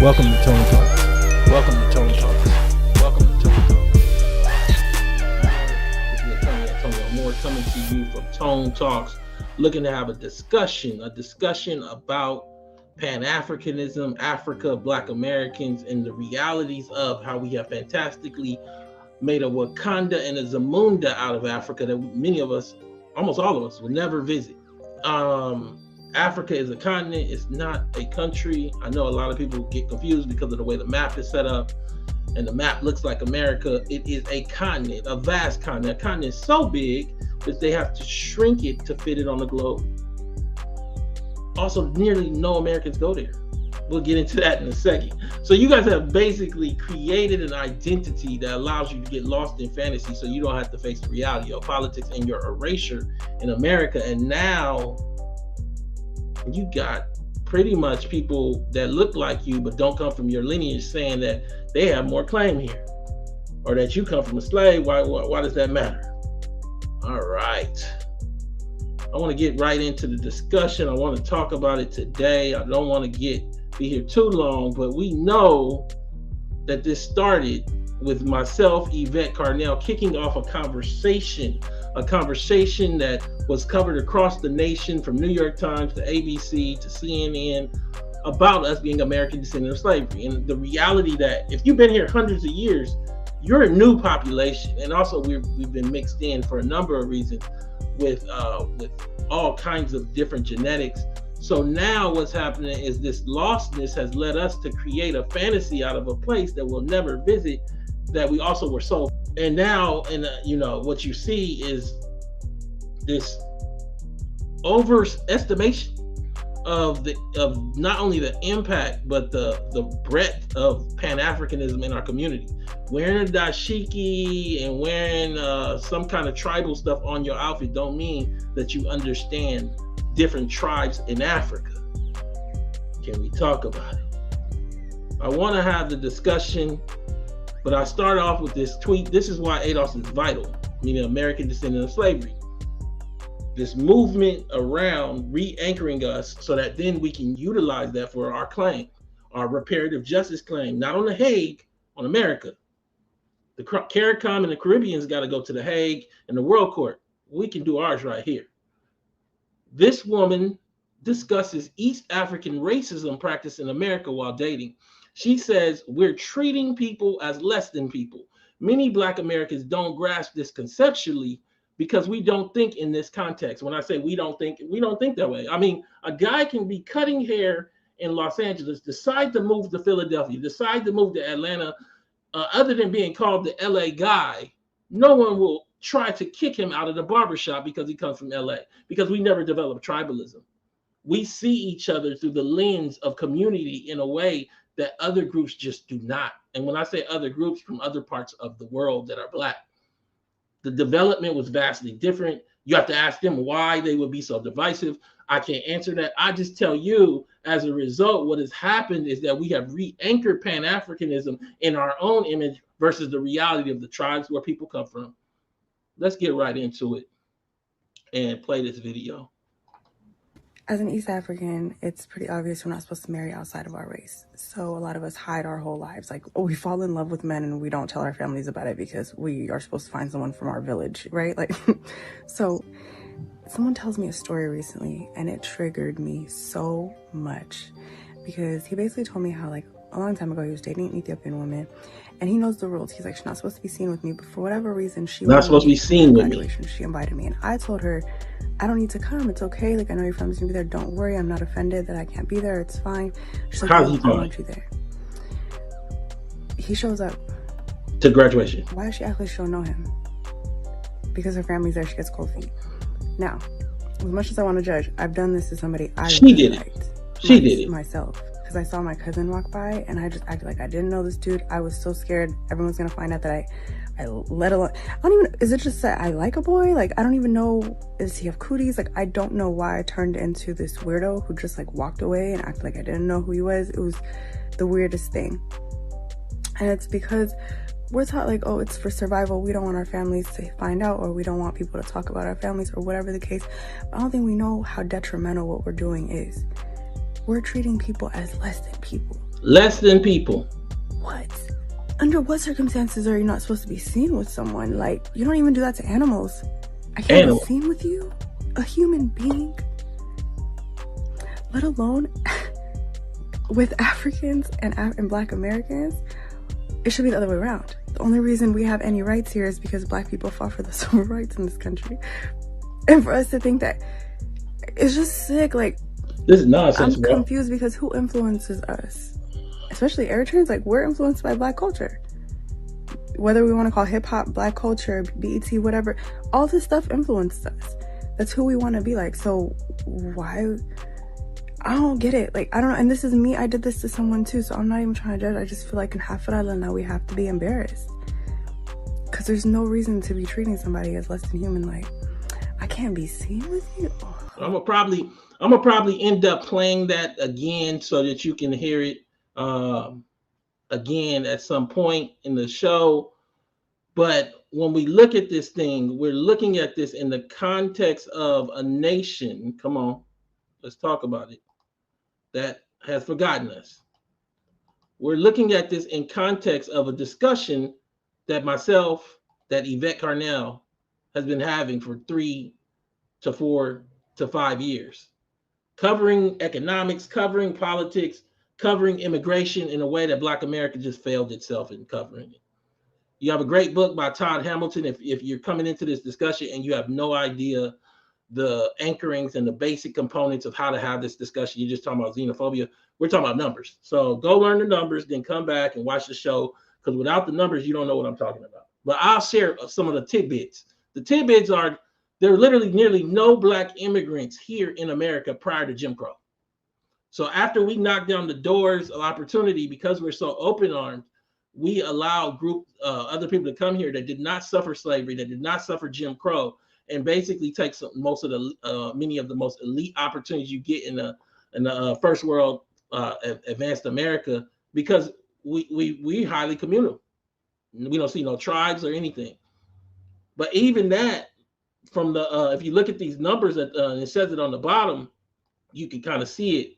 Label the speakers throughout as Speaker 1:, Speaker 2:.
Speaker 1: Welcome to Tone Talks. Welcome to Tone Talks. Welcome to Tone Talks. This is Antonio Moore coming to you from Tone Talks, looking to have a discussion about Pan-Africanism, Africa, Black Americans, and the realities of how we have fantastically made a Wakanda and a Zamunda out of Africa that many of us, almost all of us, will never visit. Africa is a continent, it's not a country. I know a lot of people get confused because of the way the map is set up, and the map looks like America. It is a continent, a vast continent. A continent so big that they have to shrink it to fit it on the globe. Also, nearly no Americans go there. We'll get into that in a second. So you guys have basically created an identity that allows you to get lost in fantasy so you don't have to face the reality of politics and your erasure in America. And now you got pretty much people that look like you but don't come from your lineage saying that they have more claim here, or that you come from a slave. Why does that matter? All right. I want to get right into the discussion. I want to talk about it today. I don't want to be here too long, but we know that this started with myself, Yvette Carnell, kicking off a conversation that was covered across the nation, from New York Times to ABC to CNN, about us being American descendants of slavery. And the reality that if you've been here hundreds of years, you're a new population. And also we've been mixed in for a number of reasons with all kinds of different genetics. So now what's happening is this lostness has led us to create a fantasy out of a place that we'll never visit, that we also were sold. And now, what you see is this overestimation of not only the impact but the breadth of Pan-Africanism in our community. Wearing a dashiki and wearing some kind of tribal stuff on your outfit don't mean that you understand different tribes in Africa. Can we talk about it? I want to have the discussion, but I start off with this tweet. This is why ADOS is vital, meaning American descendant of slavery. This movement around re-anchoring us so that then we can utilize that for our claim, our reparative justice claim, not on the Hague, on America. The CARICOM and the Caribbean's got to go to the Hague and the World Court. We can do ours right here. This woman discusses East African racism practice in America while dating. She says, we're treating people as less than people. Many Black Americans don't grasp this conceptually because we don't think in this context. When I say we don't think that way. I mean, a guy can be cutting hair in Los Angeles, decide to move to Philadelphia, decide to move to Atlanta. Other than being called the LA guy, no one will try to kick him out of the barbershop because he comes from LA, because we never developed tribalism. We see each other through the lens of community in a way that other groups just do not. And when I say other groups, from other parts of the world that are Black, the development was vastly different. You have to ask them why they would be so divisive. I can't answer that. I just tell you, as a result, what has happened is that we have re-anchored Pan-Africanism in our own image versus the reality of the tribes where people come from. Let's get right into it and play this video.
Speaker 2: As an East African, it's pretty obvious we're not supposed to marry outside of our race. So a lot of us hide our whole lives. Like, we fall in love with men and we don't tell our families about it because we are supposed to find someone from our village, right? Like, so someone tells me a story recently and it triggered me so much, because he basically told me how, like, a long time ago he was dating an Ethiopian woman and he knows the rules. He's like, she's not supposed to be seen with me, but for whatever reason, she
Speaker 1: not supposed to be seen with me.
Speaker 2: She invited me and I told her, I don't need to come. It's okay. Like, I know your family's gonna be there. Don't worry. I'm not offended that I can't be there. It's fine. She's like,
Speaker 1: how's he doing?
Speaker 2: I want you there. He shows up
Speaker 1: to graduation.
Speaker 2: Why does she act like she don't know him? Because her family's there. She gets cold feet. Now, as much as I want to judge, I've done this to somebody
Speaker 1: She did it
Speaker 2: myself, because I saw my cousin walk by and I just acted like I didn't know this dude. I was so scared everyone's gonna find out that I let alone, I don't even, is it just that I like a boy? Like, I don't even know, does he have cooties? Like, I don't know why I turned into this weirdo who just like walked away and acted like I didn't know who he was. It was the weirdest thing. And it's because we're taught, like, oh, it's for survival. We don't want our families to find out, or we don't want people to talk about our families, or whatever the case. But I don't think we know how detrimental what we're doing is. We're treating people as less than people.
Speaker 1: Less than people.
Speaker 2: What? Under what circumstances are you not supposed to be seen with someone? Like, you don't even do that to animals. I can't
Speaker 1: Animal.
Speaker 2: be seen with you? A human being? Let alone with Africans and Black Americans, it should be the other way around. The only reason we have any rights here is because Black people fought for the civil rights in this country. And for us to think that, it's just sick. Like,
Speaker 1: this is nonsense.
Speaker 2: I'm confused because who influences us? Especially Eritreans, like, we're influenced by Black culture. Whether we want to call hip-hop Black culture, BET, whatever, all this stuff influenced us. That's who we want to be like. So why? I don't get it. Like, I don't know. And this is me. I did this to someone too. So I'm not even trying to judge. I just feel like in Hafid now we have to be embarrassed. Because there's no reason to be treating somebody as less than human. Like, I can't be seen with you. Oh.
Speaker 1: I'm gonna probably end up playing that again so that you can hear it again at some point in the show. But when we look at this thing, we're looking at this in the context of a nation. Come on, let's talk about it. That has forgotten us. We're looking at this in context of a discussion that myself, that Yvette Carnell has been having for 3 to 4 to 5 years, covering economics, covering politics, covering immigration in a way that Black America just failed itself in covering it. You have a great book by Todd Hamilton. If you're coming into this discussion and you have no idea the anchorings and the basic components of how to have this discussion, you're just talking about xenophobia. We're talking about numbers. So go learn the numbers, then come back and watch the show, because without the numbers, you don't know what I'm talking about. But I'll share some of the tidbits. The tidbits are there are literally nearly no Black immigrants here in America prior to Jim Crow. So after we knocked down the doors of opportunity, because we're so open-armed, we allow other people to come here that did not suffer slavery, that did not suffer Jim Crow, and basically take most of the many of the most elite opportunities you get in the first world advanced America, because we highly communal. We don't see no tribes or anything. But even that, from the if you look at these numbers that it says it on the bottom, you can kind of see it.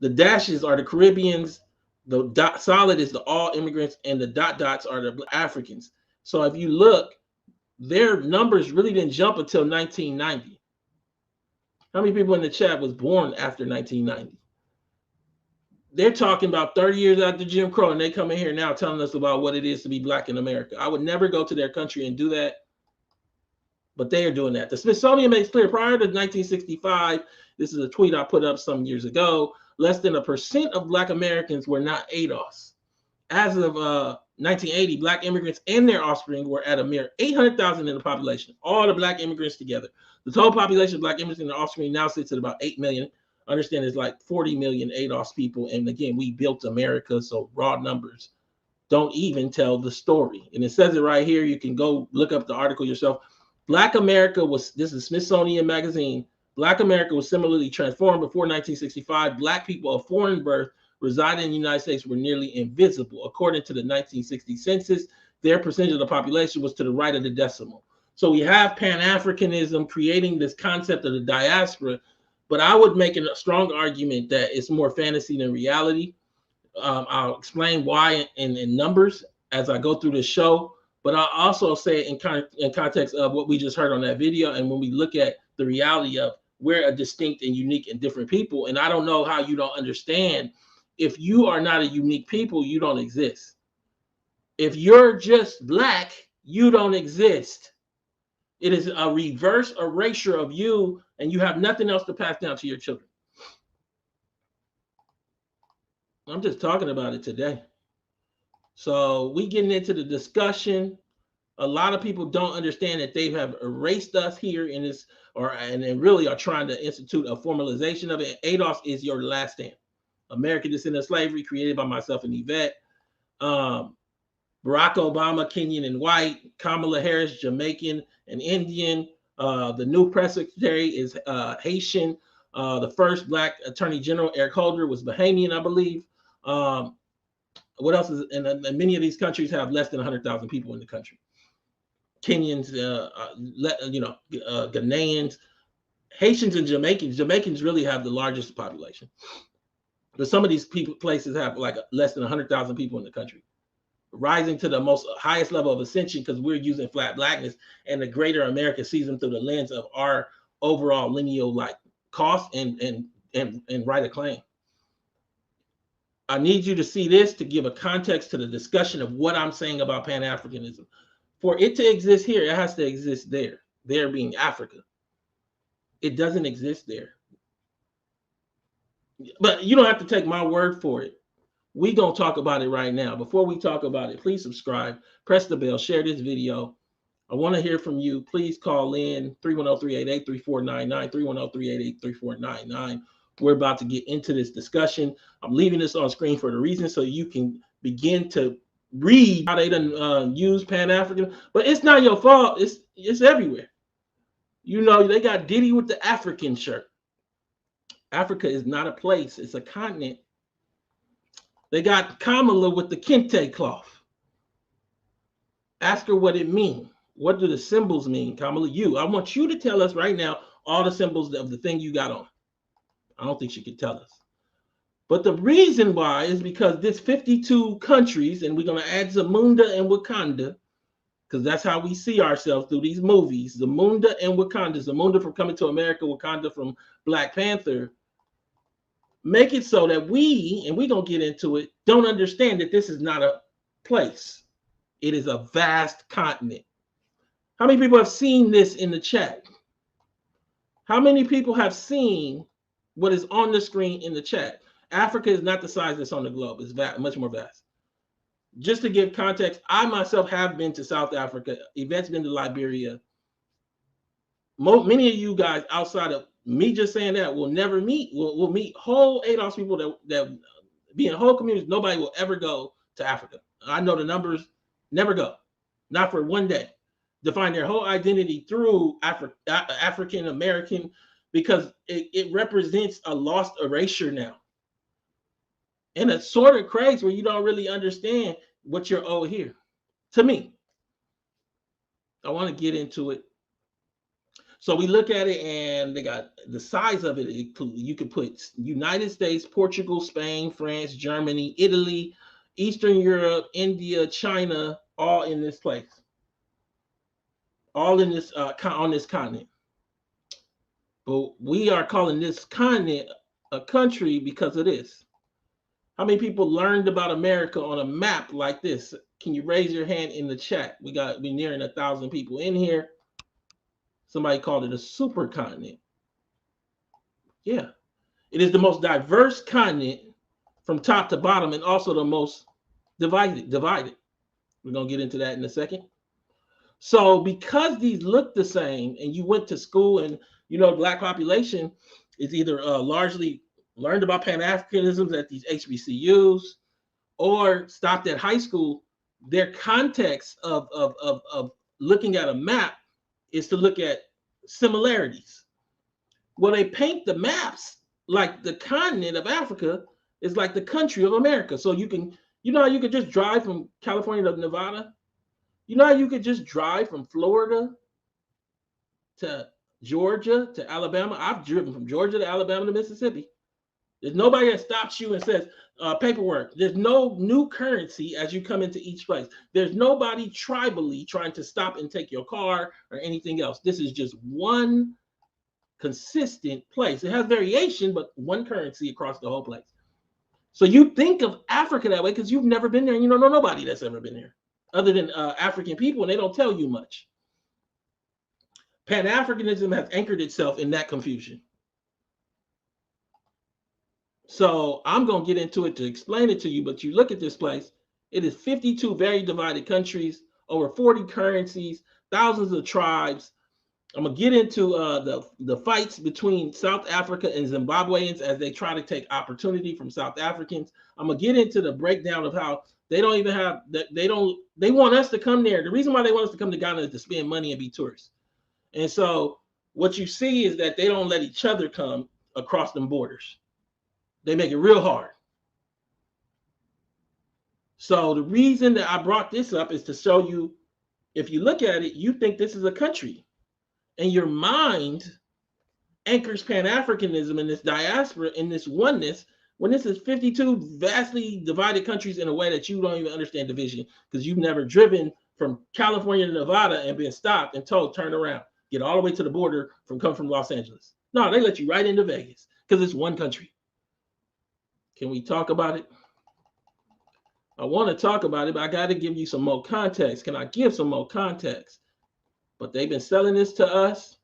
Speaker 1: The dashes are the Caribbeans. The dot solid is the all immigrants, and the dot dots are the Africans. So if you look, their numbers really didn't jump until 1990. How many people in the chat was born after 1990? They're talking about 30 years after Jim Crow, and they come in here now telling us about what it is to be Black in America. I would never go to their country and do that, but they are doing that. The Smithsonian makes clear prior to 1965, this is a tweet I put up some years ago, less than 1% of Black Americans were not ADOS. As of 1980, Black immigrants and their offspring were at a mere 800,000 in the population, all the Black immigrants together. The total population of Black immigrants and their offspring now sits at about 8 million. Understand it's like 40 million ADOS people. And again, we built America, so raw numbers don't even tell the story. And it says it right here. You can go look up the article yourself. Black America was, this is Smithsonian Magazine, Black America was similarly transformed before 1965. Black people of foreign birth residing in the United States were nearly invisible. According to the 1960 census, their percentage of the population was to the right of the decimal. So we have Pan-Africanism creating this concept of the diaspora, but I would make a strong argument that it's more fantasy than reality. I'll explain why in numbers as I go through the show, but I'll also say it in context of what we just heard on that video. And when we look at the reality of we're a distinct and unique and different people. And I don't know how you don't understand. If you are not a unique people, you don't exist. If you're just Black, you don't exist. It is a reverse erasure of you, and you have nothing else to pass down to your children. I'm just talking about it today. So we getting into the discussion. A lot of people don't understand that they have erased us here in this, and really are trying to institute a formalization of it. ADOS is your last stand. American Descendant of Slavery, created by myself and Yvette. Barack Obama, Kenyan and white. Kamala Harris, Jamaican and Indian. The new press secretary is Haitian. The first Black Attorney General, Eric Holder, was Bahamian, I believe. What else is? And many of these countries have less than 100,000 people in the country. Kenyans, Ghanaians, Haitians, and Jamaicans. Jamaicans really have the largest population. But some of these places have like less than 100,000 people in the country, rising to the most highest level of ascension because we're using flat blackness, and the greater America sees them through the lens of our overall lineal like cost and right of claim. I need you to see this to give a context to the discussion of what I'm saying about Pan-Africanism. For it to exist here, it has to exist there. There being Africa. It doesn't exist there. But you don't have to take my word for it. We're going to talk about it right now. Before we talk about it, please subscribe, press the bell, share this video. I want to hear from you. Please call in 310-388-3499, 310-388-3499. We're about to get into this discussion. I'm leaving this on screen for the reason so you can begin to read how they done use Pan-African. But it's not your fault. It's everywhere. You know, they got Diddy with the African shirt. Africa is not a place. It's a continent. They got Kamala with the Kente cloth. Ask her what it means. What do the symbols mean, Kamala? I want you to tell us right now all the symbols of the thing you got on. I don't think she could tell us. But the reason why is because this 52 countries, and we're going to add Zamunda and Wakanda, because that's how we see ourselves through these movies. Zamunda and Wakanda. Zamunda from Coming to America, Wakanda from Black Panther. Make it so that we, and we're going to get into it, don't understand that this is not a place. It is a vast continent. How many people have seen this in the chat? How many people have seen what is on the screen in the chat? Africa is not the size that's on the globe. It's vast, much more vast. Just to give context, I myself have been to South Africa. Yvette's been to Liberia. Many of you guys outside of me just saying that will never meet. We'll meet whole ADOS people that be in whole communities. Nobody will ever go to Africa. I know the numbers never go. Not for one day. Define their whole identity through African American, because it represents a lost erasure now. And it's sort of crazy where you don't really understand what you're owed here. To me, I want to get into it. So we look at it, and they got the size of it. You could put United States, Portugal, Spain, France, Germany, Italy, Eastern Europe, India, China, all in this place. All in this on this continent. But we are calling this continent a country because of this. How many people learned about America on a map like this? Can you raise your hand in the chat? We nearing 1,000 people in here. Somebody called it a supercontinent. Yeah. It is the most diverse continent from top to bottom, and also the most divided. We're going to get into that in a second. So because these look the same, and you went to school, and you know, Black population is either largely learned about Pan-Africanism at these HBCUs or stopped at high school, their context of looking at a map is to look at similarities. Well, they paint the maps like the continent of Africa is like the country of America. So you know how you could just drive from California to Nevada? You know how you could just drive from Florida to Georgia to Alabama? I've driven from Georgia to Alabama to Mississippi. There's nobody that stops you and says, paperwork. There's no new currency as you come into each place. There's nobody tribally trying to stop and take your car or anything else. This is just one consistent place. It has variation, but one currency across the whole place. So you think of Africa that way because you've never been there, and you don't know nobody that's ever been there other than African people, and they don't tell you much. Pan-Africanism has anchored itself in that confusion. So I'm going to get into it to explain it to you, but you look at this place, it is 52 very divided countries, over 40 currencies, thousands of tribes. I'm going to get into the fights between South Africa and Zimbabweans as they try to take opportunity from South Africans. I'm going to get into the breakdown of how they don't even have, they want us to come there. The reason why they want us to come to Ghana is to spend money and be tourists. And so what you see is that they don't let each other come across them borders. They make it real hard. So the reason that I brought this up is to show you, if you look at it, you think this is a country. And your mind anchors Pan-Africanism in this diaspora, in this oneness, when this is 52 vastly divided countries in a way that you don't even understand division because you've never driven from California to Nevada and been stopped and told turn around, get all the way to the border from come from Los Angeles. No, they let you right into Vegas because it's one country. Can we talk about it? I want to talk about it, but I got to give you some more context. Can I give some more context? But they've been selling this to us.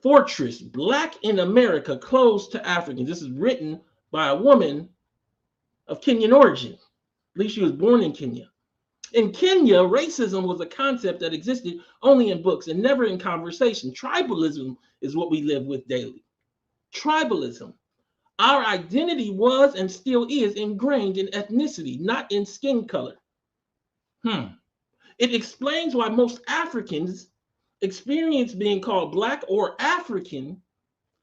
Speaker 1: Fortress, Black in America, closed to Africans. This is written by a woman of Kenyan origin. At least she was born in Kenya. In Kenya, racism was a concept that existed only in books and never in conversation. Tribalism is what we live with daily. Tribalism. Our identity was and still is ingrained in ethnicity, not in skin color. It explains why most Africans experience being called Black or African,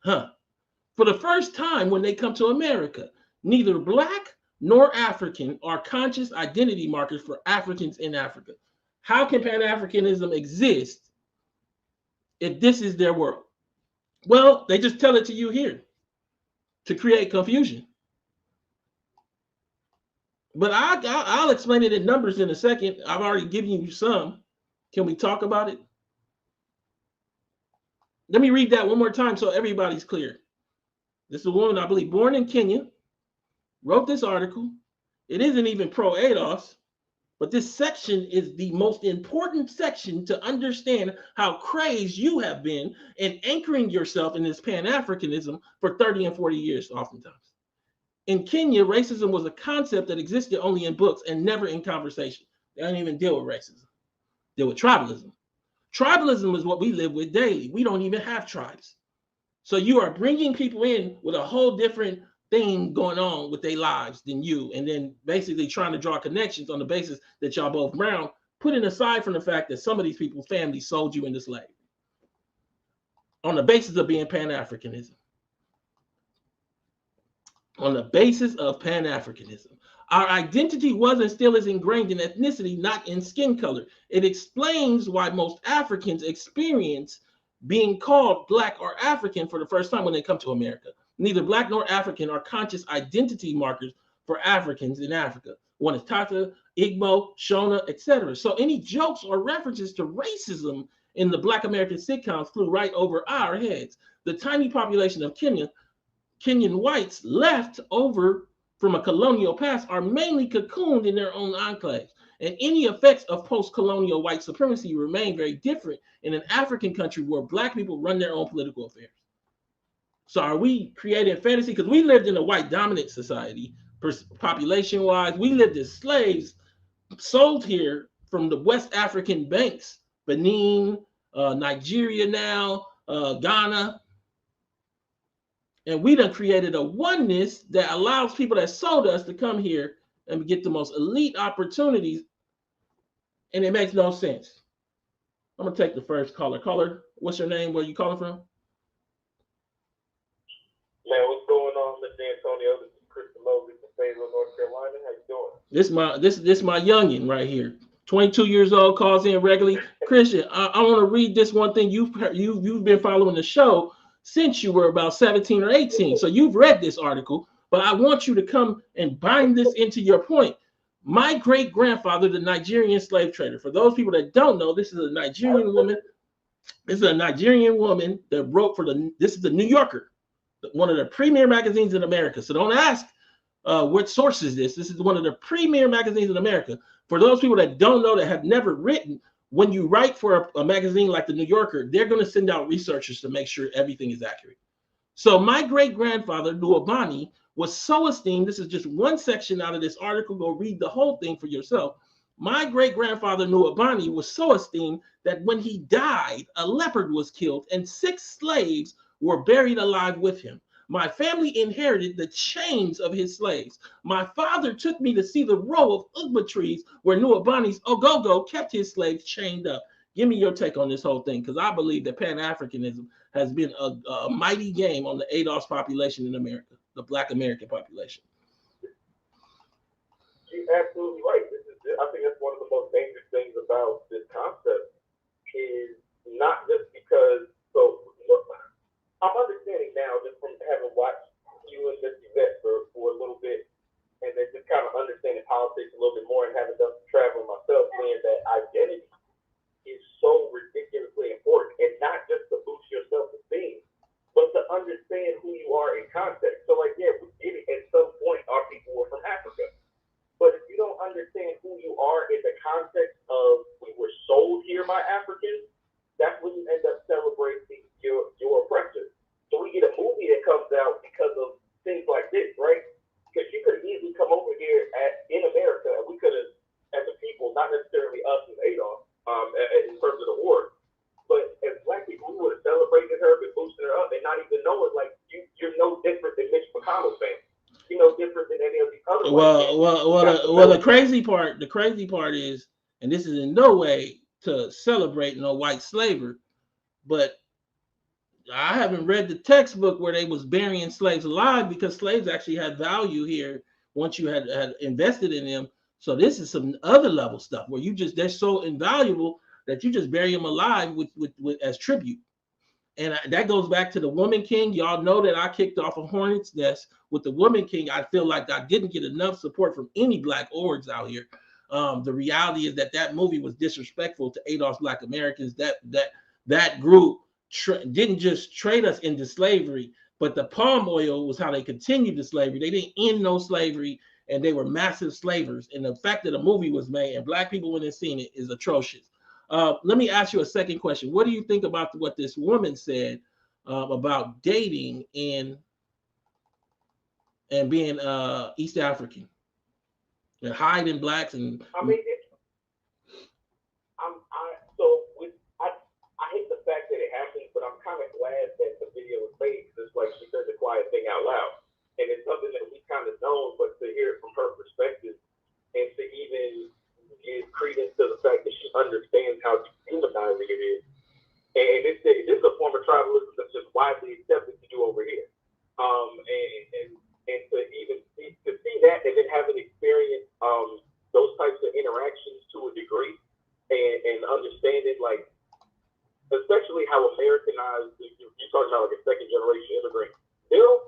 Speaker 1: for the first time when they come to America. Neither Black nor African are conscious identity markers for Africans in Africa. How can Pan-Africanism exist if this is their world? Well, they just tell it to you here to create confusion. But I'll explain it in numbers in a second. I've already given you some. Can we talk about it? Let me read that one more time so everybody's clear. This is a woman, I believe, born in Kenya, wrote this article. It isn't even pro-ADOS, but this section is the most important section to understand how crazed you have been in anchoring yourself in this Pan-Africanism for 30 and 40 years oftentimes. In Kenya, racism was a concept that existed only in books and never in conversation. They don't even deal with racism. They deal with tribalism. Tribalism is what we live with daily. We don't even have tribes. So you are bringing people in with a whole different thing going on with their lives than you, and then basically trying to draw connections on the basis that y'all both brown, putting aside from the fact that some of these people's families sold you into slavery on the basis of being Pan-Africanism. On the basis of Pan-Africanism. Our identity was and still is ingrained in ethnicity, not in skin color. It explains why most Africans experience being called Black or African for the first time when they come to America. Neither Black nor African are conscious identity markers for Africans in Africa. One is Tata, Igbo, Shona, etc. So any jokes or references to racism in the Black American sitcoms flew right over our heads. The tiny population of Kenyan whites left over from a colonial past are mainly cocooned in their own enclaves. And any effects of post-colonial white supremacy remain very different in an African country where Black people run their own political affairs. So are we creating fantasy? Because we lived in a white dominant society, population-wise. We lived as slaves, sold here from the West African banks, Benin, Nigeria now, Ghana. And we done created a oneness that allows people that sold us to come here and get the most elite opportunities. And it makes no sense. I'm going to take the first caller. Caller, what's your name? Where are you calling from?
Speaker 3: Man, what's going on, Mr. Antonio? This is Chris Mosley from Fayetteville, North Carolina. How you doing?
Speaker 1: This my youngin right here. 22 years old, calls in regularly. Christian, I want to read this one thing. You've been following the show since you were about 17 or 18. So you've read this article, but I want you to come and bind this into your point. My great-grandfather, the Nigerian slave trader. For those people that don't know, this is a Nigerian woman. This is a Nigerian woman that wrote for this is the New Yorker, one of the premier magazines in America. So don't ask what source is this. This is one of the premier magazines in America. For those people that don't know, that have never written, when you write for a magazine like the New Yorker, they're going to send out researchers to make sure everything is accurate. So my great-grandfather, Nuabani, was so esteemed. This is just one section out of this article. Go read the whole thing for yourself. My great-grandfather, Nuabani, was so esteemed that when he died, a leopard was killed and 6 slaves were buried alive with him. My family inherited the chains of his slaves. My father took me to see the row of ugba trees where Nuabani's Ogogo kept his slaves chained up. Give me your take on this whole thing, because I believe that Pan-Africanism has been a mighty game on the ADOS population in America, the Black American population.
Speaker 3: You're absolutely right. I think that's one of the most dangerous things about this concept is not just because, so look, I'm understanding now just from having watched you and understand who you are in context. So, like, yeah, we get it. At some point, our people were from Africa. But if you don't understand who you are in the context of we were sold here by Africans, that's when you end up celebrating your oppressors. So we get a movie that comes out because of things like this, right? Because you could easily come over here in America, and we could have, as a people, not necessarily us as Adolf, in terms of the war, but as Black people, we would have celebrated her, been boosting her up, and not even knowing, like, you're no different than Mitch McConnell's fans. You're no different than any of the other
Speaker 1: the crazy part is, and this is in no way to celebrate no white slavery, but I haven't read the textbook where they was burying slaves alive, because slaves actually had value here once you had invested in them. So this is some other level stuff where they're so invaluable that you just bury them alive with as tribute. And that goes back to the Woman King. Y'all know that I kicked off a Hornet's Nest with the Woman King. I feel like I didn't get enough support from any Black orgs out here. The reality is that movie was disrespectful to Adolf's Black Americans. That group didn't just trade us into slavery, but the palm oil was how they continued the slavery. They didn't end no slavery, and they were massive slavers. And the fact that a movie was made and Black people went and seen it is atrocious. Let me ask you a second question. What do you think about what this woman said about dating and being East African and hiding Blacks? And
Speaker 3: I mean, I hate the fact that it happened, but I'm kind of glad that the video was made, because it's like she said the quiet thing out loud, and it's something that we kind of known, but to hear it from her perspective and to even give credence to the fact that she understands how dehumanizing it is. And this is a form of tribalism that's just widely accepted to do over here. And to even see that, and then having experienced those types of interactions to a degree, and understanding, like, especially how Americanized, you're talking about like a second generation immigrant, they'll,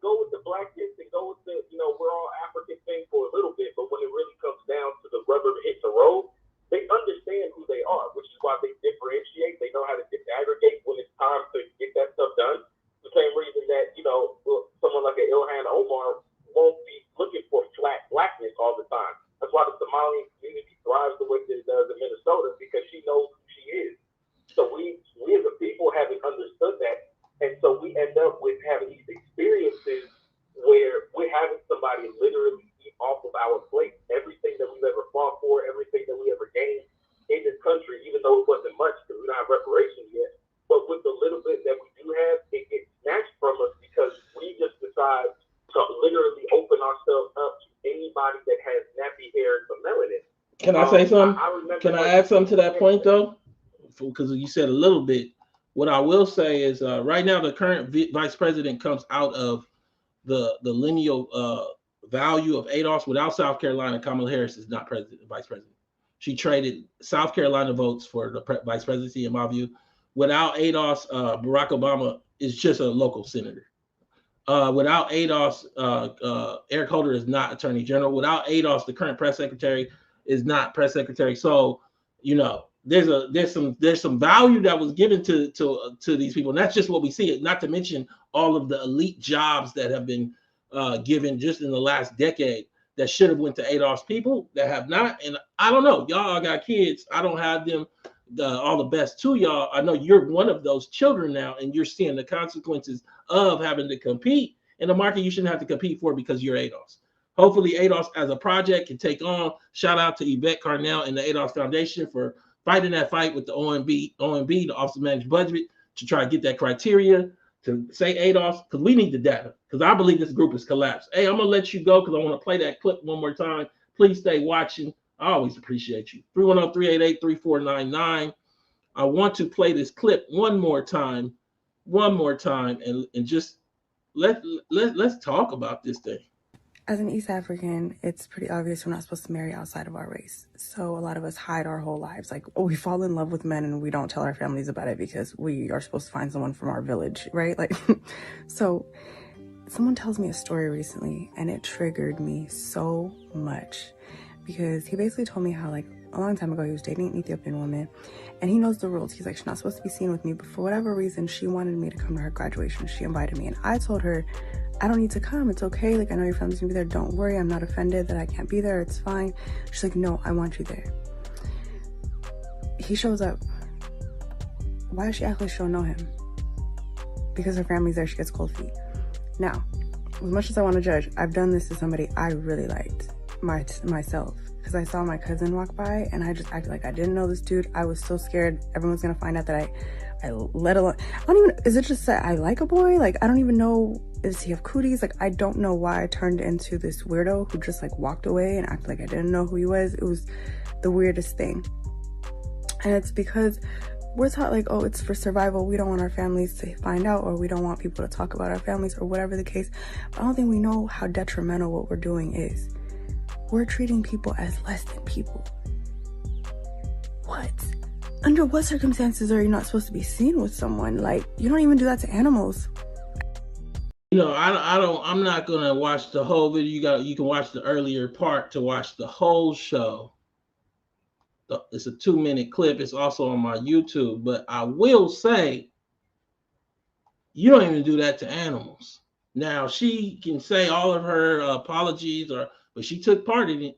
Speaker 3: go with the Blackness and go with the, we're all African thing for a little bit, but when it really comes down to the rubber hits the road, they understand who they are, which is why they differentiate. They know how to disaggregate when it's time to get that stuff done. The same reason that, someone like an Ilhan Omar won't be looking for flat Blackness all the time. That's why the Somali community thrives the way that it does in Minnesota, because she knows who she is. So we as a people haven't understood that. And so we end up with having these experiences where we're having somebody literally eat off of our plate everything that we've ever fought for, everything that we ever gained in this country, even though it wasn't much because we don't have reparations yet. But with the little bit that we do have, it gets snatched from us because we just decide to literally open ourselves up to anybody that has nappy hair and some melanin.
Speaker 1: Can I say something? Can I add something to that point, though? Because you said a little bit. What I will say is right now the current vice president comes out of the lineal value of Adolf. Without South Carolina, Kamala Harris is not vice president. She traded South Carolina votes for the vice presidency, in my view. Without Adolf, Barack Obama is just a local senator. Without Adolf, Eric Holder is not attorney general. Without Adolf, the current press secretary is not press secretary. So, there's some value that was given to these people, and that's just what we see. Not to mention all of the elite jobs that have been given just in the last decade that should have went to Adolf's people that have not. And I don't know, y'all got kids. I don't have them. All the best to y'all. I know you're one of those children now, and you're seeing the consequences of having to compete in a market you shouldn't have to compete for because you're Adolf's. Hopefully, Adolf's as a project can take on. Shout out to Yvette Carnell and the Adolf's Foundation for fighting that fight with the OMB, the Office of Managed Budget, to try to get that criteria to say Adolf's, because we need the data, because I believe this group has collapsed. Hey, I'm going to let you go because I want to play that clip one more time. Please stay watching. I always appreciate you. 310-388-3499. I want to play this clip one more time, and just let's talk about this thing.
Speaker 2: As an East African, it's pretty obvious we're not supposed to marry outside of our race. So a lot of us hide our whole lives. Like, we fall in love with men and we don't tell our families about it because we are supposed to find someone from our village, right? Like, so someone tells me a story recently and it triggered me so much, because he basically told me how, like, a long time ago, he was dating an Ethiopian woman, and he knows the rules. He's like, she's not supposed to be seen with me, but for whatever reason, she wanted me to come to her graduation. She invited me, and I told her, I don't need to come. It's okay. Like, I know your family's gonna be there. Don't worry. I'm not offended that I can't be there. It's fine. She's like, no, I want you there. He shows up. Why does she act like she don't know him? Because her family's there, she gets cold feet. Now, as much as I want to judge, I've done this to somebody I really liked myself. Because I saw my cousin walk by, and I just acted like I didn't know this dude. I was so scared everyone's gonna find out that I let alone, I don't even, is it just that I like a boy? Like, I don't even know, does he have cooties? Like, I don't know why I turned into this weirdo who just like walked away and acted like I didn't know who he was. It was the weirdest thing. And it's because we're taught like, oh, it's for survival. We don't want our families to find out, or we don't want people to talk about our families, or whatever the case. But I don't think we know how detrimental what we're doing is. We're treating people as less than people. What? Under what circumstances are you not supposed to be seen with someone? Like, you don't even do that to animals.
Speaker 1: You know, I'm not gonna watch the whole video. You can watch the earlier part to watch the whole show. It's a 2-minute clip. It's also on my YouTube. But I will say, you don't even do that to animals. Now, she can say all of her apologies, but she took part in it.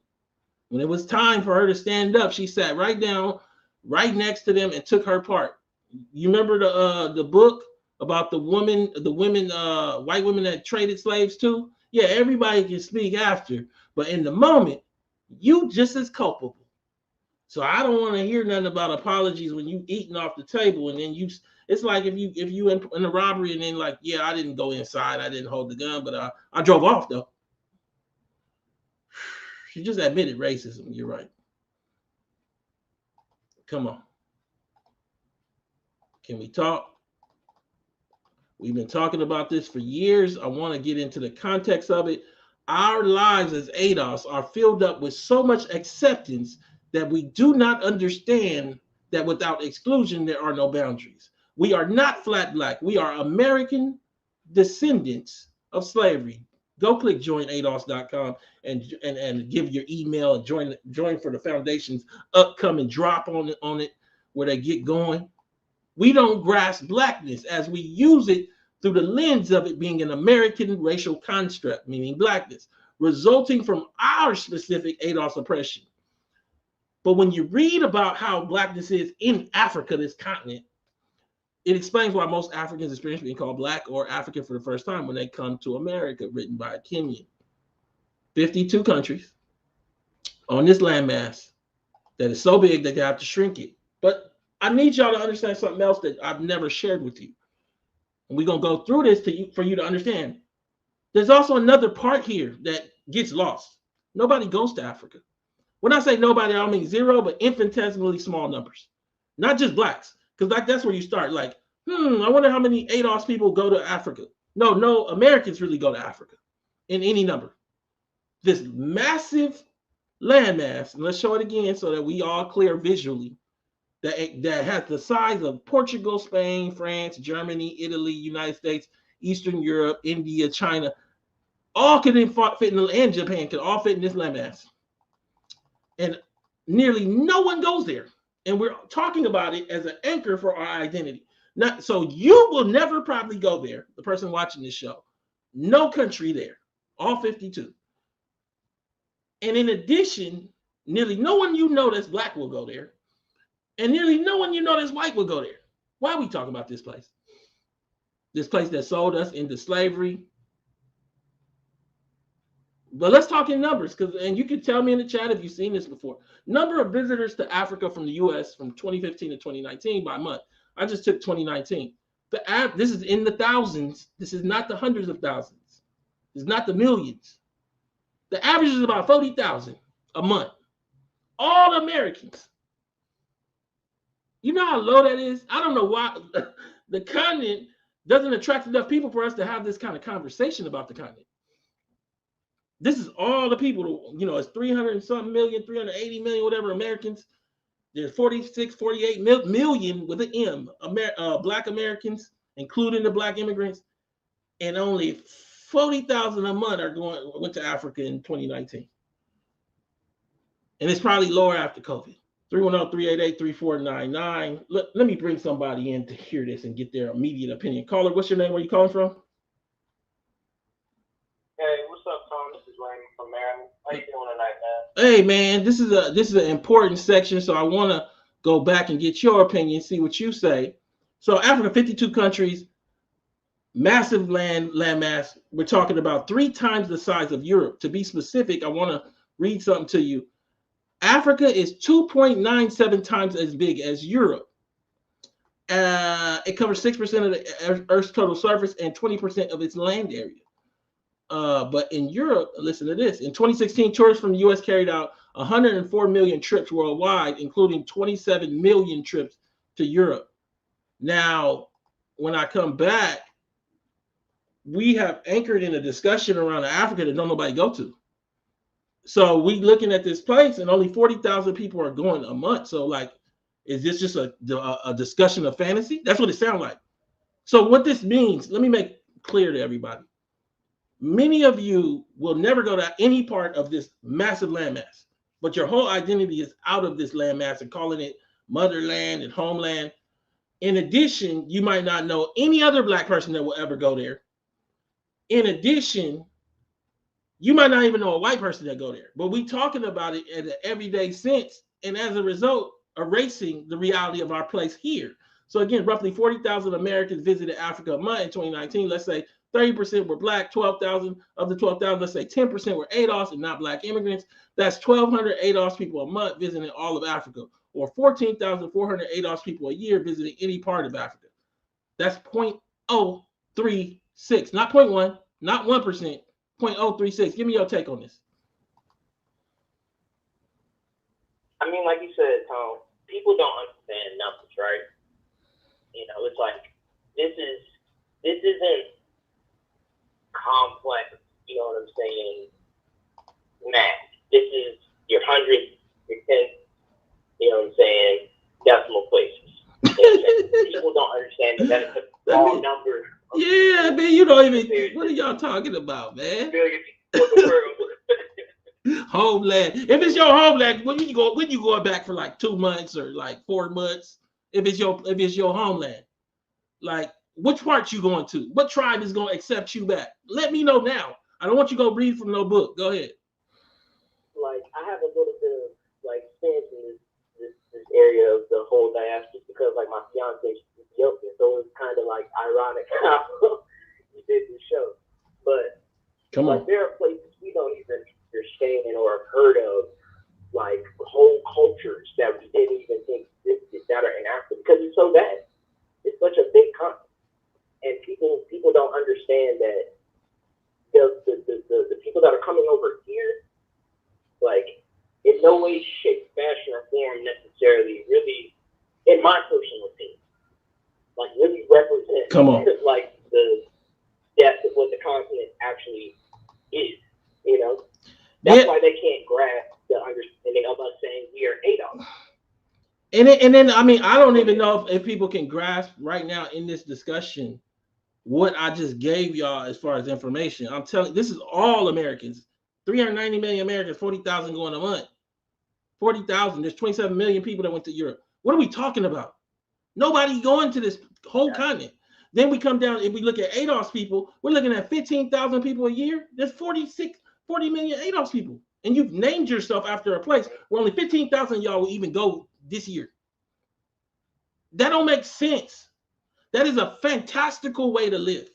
Speaker 1: When it was time for her to stand up, she sat right down, right next to them, and took her part. You remember the book about the women, white women that traded slaves too? Yeah, everybody can speak after, but in the moment, you just as culpable. So I don't want to hear nothing about apologies when you eating off the table, and then it's like if you in a robbery, and then like, yeah, I didn't go inside, I didn't hold the gun, but I drove off though. She just admitted racism. You're right. Come on. Can we talk? We've been talking about this for years. I want to get into the context of it. Our lives as ADOS are filled up with so much acceptance that we do not understand that without exclusion, there are no boundaries. We are not flat black. We are American descendants of slavery. Go click joinados.com and give your email and join for the foundation's upcoming drop on it where they get going. We don't grasp blackness as we use it through the lens of it being an American racial construct, meaning blackness, resulting from our specific ADOS oppression. But when you read about how blackness is in Africa, this continent, it explains why most Africans experience being called black or African for the first time when they come to America, written by a Kenyan. 52 countries on this landmass that is so big that they have to shrink it. But I need y'all to understand something else that I've never shared with you. And we're going to go through this for you to understand. There's also another part here that gets lost. Nobody goes to Africa. When I say nobody, I don't mean zero, but infinitesimally small numbers. Not just blacks. Because like that's where you start. Like, I wonder how many ADOS people go to Africa. No Americans really go to Africa in any number. This massive landmass, and let's show it again so that we all clear visually, that has the size of Portugal, Spain, France, Germany, Italy, United States, Eastern Europe, India, China, all could fit in, and Japan could all fit in this landmass. And nearly no one goes there. And we're talking about it as an anchor for our identity. So you will never probably go there, the person watching this show. No country there, all 52. And in addition, nearly no one you know that's black will go there. And nearly no one you know that's white will go there. Why are we talking about this place? This place that sold us into slavery. But let's talk in numbers, and you can tell me in the chat if you've seen this before. Number of visitors to Africa from the U.S. from 2015 to 2019 by month. I just took 2019. This is in the thousands. This is not the hundreds of thousands. This is not the millions. The average is about 40,000 a month. All Americans. You know how low that is? I don't know why the continent doesn't attract enough people for us to have this kind of conversation about the continent. This is all the people, it's 300 and something million, 380 million, whatever Americans. There's 46, 48 million with an M, Black Americans, including the Black immigrants. And only 40,000 a month went to Africa in 2019. And it's probably lower after COVID. 310-388-3499. Let me bring somebody in to hear this and get their immediate opinion. Caller, what's your name? Where you calling from?
Speaker 3: Hey, what's up, Tom? This is Raymond from Maryland. How you doing tonight, man?
Speaker 1: Hey man, this is an important section, so I want to go back and get your opinion, see what you say. So Africa, 52 countries, massive landmass. We're talking about 3 times the size of Europe. To be specific, I want to read something to you. Africa is 2.97 times as big as Europe. It covers 6% of the Earth's total surface and 20% of its land area. But in Europe, listen to this. In 2016, tourists from the US carried out 104 million trips worldwide, including 27 million trips to Europe. Now, when I come back, we have anchored in a discussion around Africa that don't nobody go to. So we looking at this place and only 40,000 people are going a month. So like, is this just a discussion of fantasy? That's what it sounds like. So what this means, let me make clear to everybody. Many of you will never go to any part of this massive landmass, but your whole identity is out of this landmass and calling it motherland and homeland. In addition, you might not know any other Black person that will ever go there. In addition, you might not even know a white person that go there, but we talking about it in an everyday sense, and as a result, erasing the reality of our place here. So again, roughly 40,000 Americans visited Africa a month in 2019. Let's say 30% were Black, 12,000 of the 12,000, let's say 10% were ADOS and not Black immigrants. That's 1,200 ADOS people a month visiting all of Africa, or 14,400 ADOS people a year visiting any part of Africa. That's 0.036, not 0.1, not 1%, 0.036. Give me your take on this.
Speaker 3: I mean, like you said, Tom, people don't understand numbers, right? You know, it's like this isn't complex, you know what I'm saying, math. This is your hundredth, your tenth, you know what I'm saying, decimal places. People don't understand that it's a small number.
Speaker 1: Yeah, man, you don't even, what are y'all talking about, man? Homeland. If it's your homeland, when you going back for like 2 months or like 4 months? If it's your homeland, like which part you going to? What tribe is going to accept you back? Let me know now. I don't want you to go read from no book. Go ahead.
Speaker 3: Like I have a little bit of like experience in this area of the whole diaspora because like my fiance is Ethiopian, so it's kind of like ironic how you did this show. But
Speaker 1: come on,
Speaker 3: like there are places we don't even understand or have heard of, like whole cultures that we didn't even think existed that are in Africa because it's so bad. It's such a big continent, and people don't understand that the people that are coming over here, like in no way, shape, fashion, or form necessarily really, in my personal opinion, like really represent like the depth of what the continent actually is. You know, that's why they can't grasp the understanding of us saying we are ADOS.
Speaker 1: And then I mean, I don't even know if people can grasp right now in this discussion what I just gave y'all as far as information. I'm telling you, this is all Americans. 390 million Americans, 40,000 going a month. 40,000. There's 27 million people that went to Europe. What are we talking about? Nobody going to this whole continent. Then we come down and we look at ADOS people. We're looking at 15,000 people a year. There's 40 million ADOS people. And you've named yourself after a place where only 15,000 y'all will even go this year. That don't make sense. That is a fantastical way to live.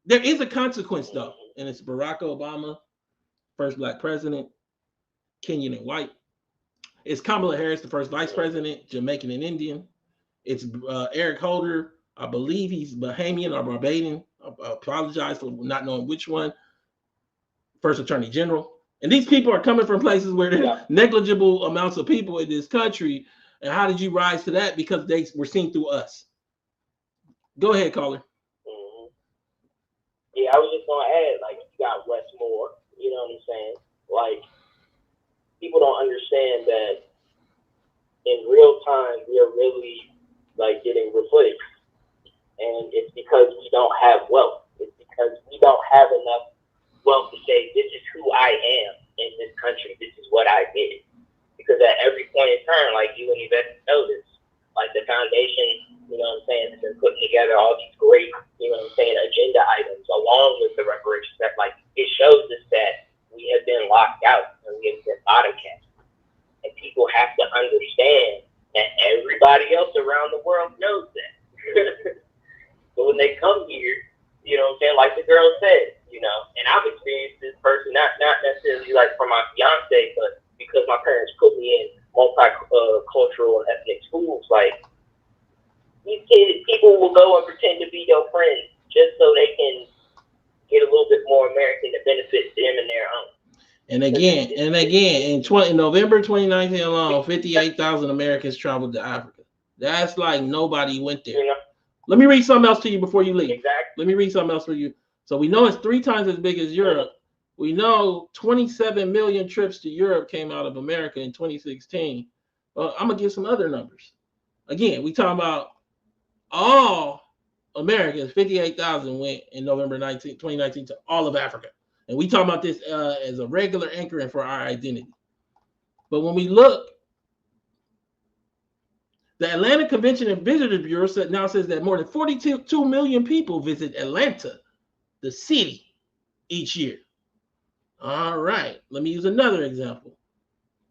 Speaker 1: There is a consequence though, and it's Barack Obama, first Black president, Kenyan and white. It's Kamala Harris, the first vice president, Jamaican and Indian. It's Eric Holder, I believe he's Bahamian or Barbadian. I apologize for not knowing which one. First attorney general. And these people are coming from places where there's negligible amounts of people in this country. And how did you rise to that? Because they were seen through us. Go ahead, caller.
Speaker 3: Mm-hmm. Yeah, I was just going to add, like, you got Westmore, you know what I'm saying? Like, people don't understand that in real time, we are really, like, getting replaced. And it's because we don't have wealth. It's because we don't have enough wealth to say, this is who I am in this country. This is what I did.
Speaker 4: because at every point in time, like you and Yvette know this, like the foundation, you know what I'm saying, has been putting together all these great, you know what I'm saying, agenda items along with the reparations that, like, it shows us that we have been locked out and we have been bottom cast. And people have to understand that everybody else around the world knows that. So when they come here, you know what I'm saying, like the girl said, you know, and I've experienced this person, not necessarily like from my fiance, but because my parents put me in multicultural and ethnic schools, like, these kids, people will go and pretend to be your friends just so they can get a little bit more American to benefit them and their own.
Speaker 1: And again, in November 2019 alone, 58,000 Americans traveled to Africa. That's like nobody went there.
Speaker 4: You know?
Speaker 1: Let me read something else to you before you leave.
Speaker 4: Exactly.
Speaker 1: Let me read something else for you. So we know it's 3 times as big as Europe. We know 27 million trips to Europe came out of America in 2016. Well, I'm going to give some other numbers. Again, we talking about all Americans, 58,000 went in November 2019 to all of Africa. And we talking about this as a regular anchoring for our identity. But when we look, the Atlanta Convention and Visitors Bureau now says that more than 42 million people visit Atlanta, the city, each year. All right, let me use another example.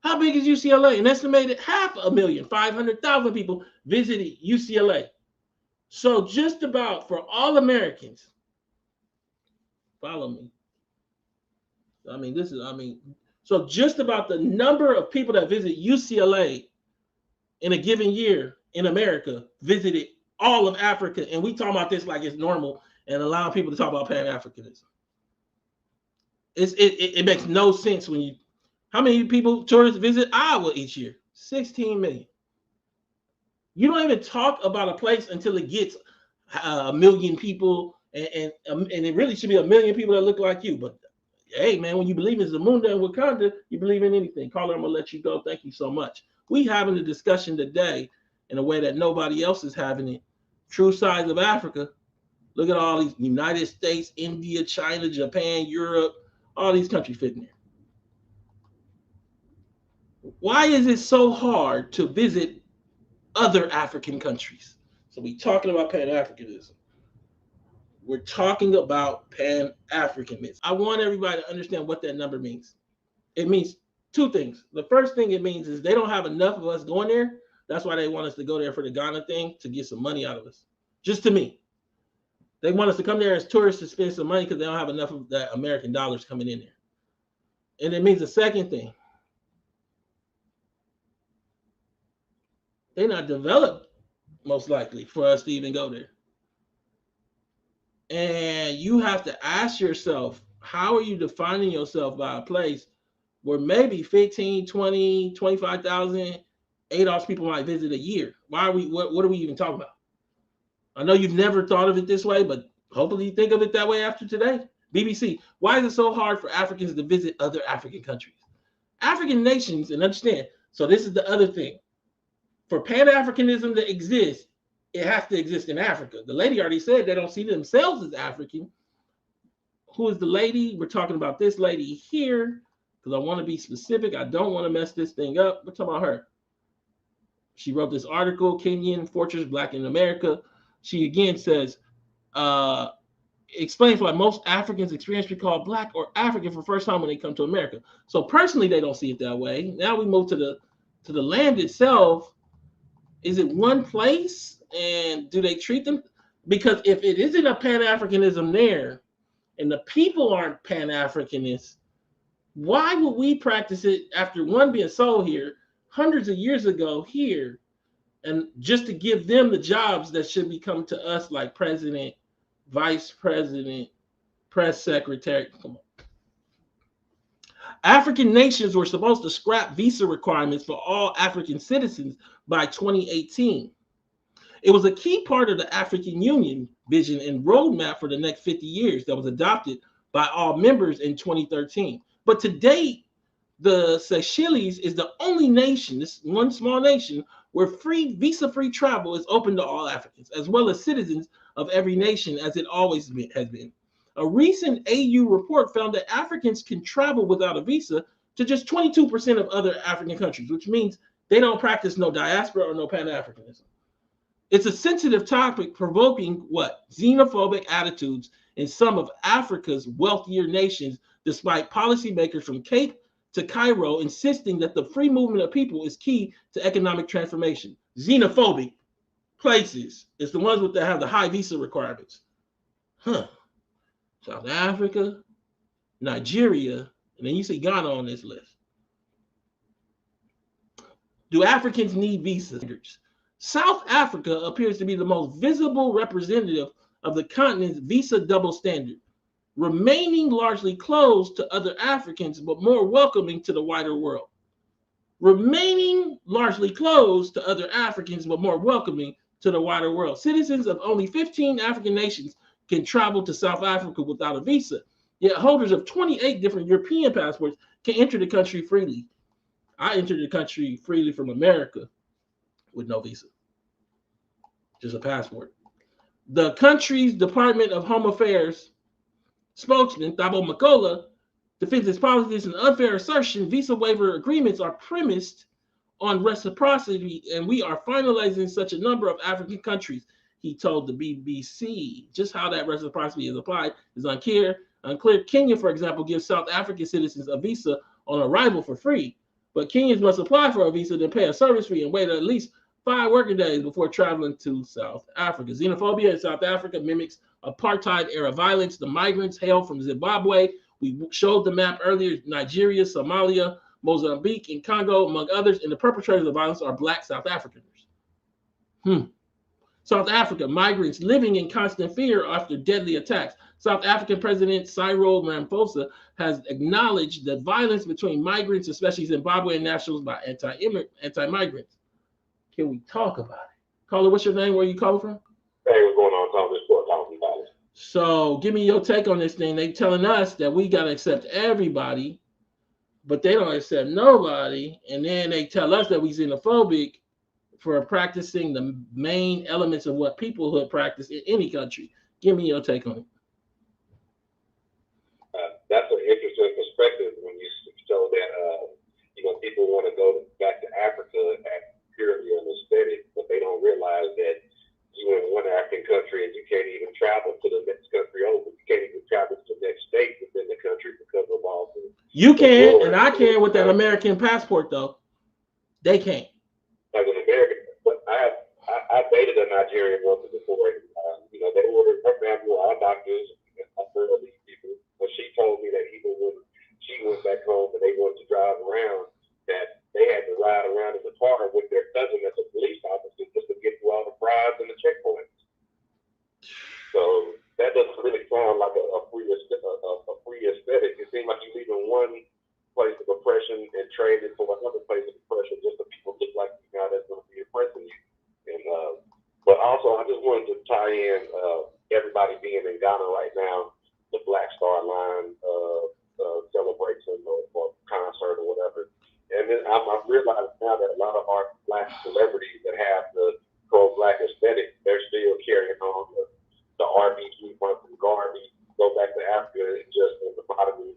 Speaker 1: How big is UCLA? An estimated 500,000 people visited UCLA. So just about for all Americans, follow me. So just about the number of people that visit UCLA in a given year in America visited all of Africa. And we talk about this like it's normal and allowing people to talk about Pan-Africanism. It makes no sense when you, how many people, tourists visit Iowa each year? 16 million. You don't even talk about a place until it gets a million people, and it really should be a million people that look like you. But hey, man, when you believe in Zamunda and Wakanda, you believe in anything. Caller, I'm gonna let you go. Thank you so much. We having a discussion today in a way that nobody else is having it. True size of Africa. Look at all these United States, India, China, Japan, Europe, all these countries fitting there. Why is it so hard to visit other African countries? So we're talking about Pan-Africanism. We're talking about Pan-Africanism. I want everybody to understand what that number means. It means 2 things. The first thing it means is they don't have enough of us going there. That's why they want us to go there for the Ghana thing, to get some money out of us. Just to me. They want us to come there as tourists to spend some money because they don't have enough of that American dollars coming in there. And it means the second thing. They're not developed, most likely, for us to even go there. And you have to ask yourself, how are you defining yourself by a place where maybe 15, 20, 25,000 ADOS people might visit a year? Why are we, what are we even talking about? I know you've never thought of it this way, but hopefully you think of it that way after today. BBC, why is it so hard for Africans to visit other African countries? African nations, and understand, so this is the other thing. For Pan-Africanism to exist, it has to exist in Africa. The lady already said they don't see themselves as African. Who is the lady? We're talking about this lady here, because I want to be specific. I don't want to mess this thing up. We're talking about her. She wrote this article, Kenyan Fortress, Black in America. She again says, explains why most Africans experience being called Black or African for the first time when they come to America. So personally, they don't see it that way. Now we move to the land itself. Is it one place? And do they treat them? Because if it isn't a Pan-Africanism there, and the people aren't Pan-Africanists, why would we practice it after one being sold here hundreds of years ago here, and just to give them the jobs that should be come to us, like president, vice president, press secretary? Come on. African nations were supposed to scrap visa requirements for all African citizens by 2018. It was a key part of the African Union vision and roadmap for the next 50 years that was adopted by all members in 2013. But to date, the Seychelles is the only nation, this one small nation, where free visa-free travel is open to all Africans, as well as citizens of every nation, as it always has been. A recent AU report found that Africans can travel without a visa to just 22% of other African countries, which means they don't practice no diaspora or no Pan-Africanism. It's a sensitive topic, provoking what? Xenophobic attitudes in some of Africa's wealthier nations, despite policymakers from Cape to Cairo insisting that the free movement of people is key to economic transformation. Xenophobic places is the ones that have the high visa requirements. South Africa, Nigeria, and then you see Ghana on this list. Do Africans need visa standards? South Africa appears to be the most visible representative of the continent's visa double standard, remaining largely closed to other Africans, but more welcoming to the wider world. Remaining largely closed to other Africans, but more welcoming to the wider world. Citizens of only 15 African nations can travel to South Africa without a visa, yet holders of 28 different European passports can enter the country freely. I entered the country freely from America with no visa, just a passport. The country's Department of Home Affairs spokesman, Thabo Makola, defends its policies an unfair assertion. Visa waiver agreements are premised on reciprocity, and we are finalizing such a number of African countries, he told the BBC. Just how that reciprocity is applied is unclear. Kenya, for example, gives South African citizens a visa on arrival for free, but Kenyans must apply for a visa, then pay a service fee and wait at least 5 working days before traveling to South Africa. Xenophobia in South Africa mimics apartheid-era violence. The migrants hail from Zimbabwe. We showed the map earlier. Nigeria, Somalia, Mozambique, and Congo, among others, and the perpetrators of violence are Black South Africans. South Africa, migrants living in constant fear after deadly attacks. South African President Cyril Ramaphosa has acknowledged that violence between migrants, especially Zimbabwean nationals, by anti-migrants. Can we talk about it? Caller, what's your name? Where are you calling from?
Speaker 3: Hey, what's going on? Calling this for $1,000.
Speaker 1: So give me your take on this thing. They telling us that we got to accept everybody, but they don't accept nobody. And then they tell us that we xenophobic for practicing the main elements of what peoplehood practice in any country. Give me your take on it.
Speaker 3: That's an interesting perspective when you show that, people want to go back to Africa purely on aesthetic, but they don't realize that you're in one African country and you can't even travel to the next country over. You can't even travel to the next state within the country because of all the.
Speaker 1: You can, and I can with that American passport, though. They can't.
Speaker 3: Like an American, but I dated a Nigerian woman before. They ordered, for example, our doctors. I've heard of these people, but she told me that even when she went back home and they wanted to drive around, that they had to ride around in the car with their cousin as a police officer just to get through all the bribes and the checkpoints. So that doesn't really sound like a free aesthetic. It seems like you're leaving one place of oppression and trading for another place of oppression just so people look like you now that's going to be oppressing you. And but also, I just wanted to tie in everybody being in Ghana right now, the Black Star Line celebration or concert or whatever. And then I've realized now that a lot of our Black celebrities that have the pro-Black aesthetic, they're still carrying on the RBG from Garvey, go back to Africa and just in the modern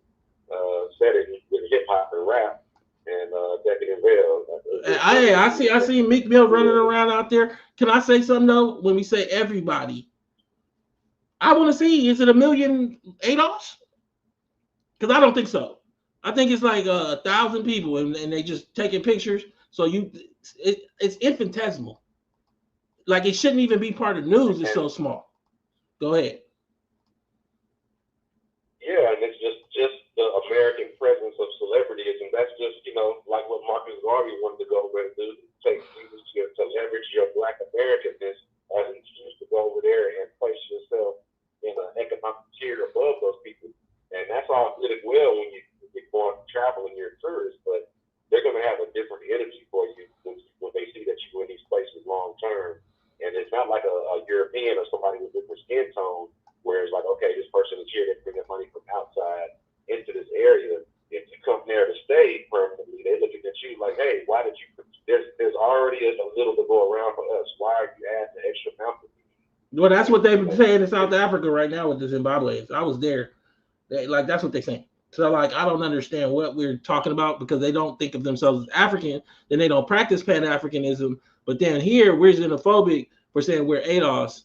Speaker 3: setting with hip hop and rap and decadent veil.
Speaker 1: I see Meek Mill running around out there. Can I say something though? When we say everybody, I want to see, is it 1 million ADOS? Because I don't think so. I think it's like 1,000 people, and they just taking pictures. So it's infinitesimal. Like it shouldn't even be part of news. It's so small. Go ahead.
Speaker 3: Yeah, and it's just the American presence of celebrities, and that's just like what Marcus Garvey wanted to go over and do, to leverage your Black Americanness as an excuse to go over there and place yourself in an economic tier above those people. And that's all good and well when you're going traveling, you're a tourist, but they're going to have a different energy for you when they see that you're in these places long term. And it's not like a European or somebody with different skin tone where it's like, okay, this person is here, they're bringing money from outside into this area. If you come there to stay permanently, they're looking at you like, hey, why did you? There's already a little to go around for us. Why are you adding the extra mountain?
Speaker 1: Well, that's what they've been saying in South Africa right now with the Zimbabweans. I was there. That's what they're saying. So like I don't understand what we're talking about because they don't think of themselves as African, then they don't practice Pan-Africanism. But then here we're xenophobic for saying we're ADOS,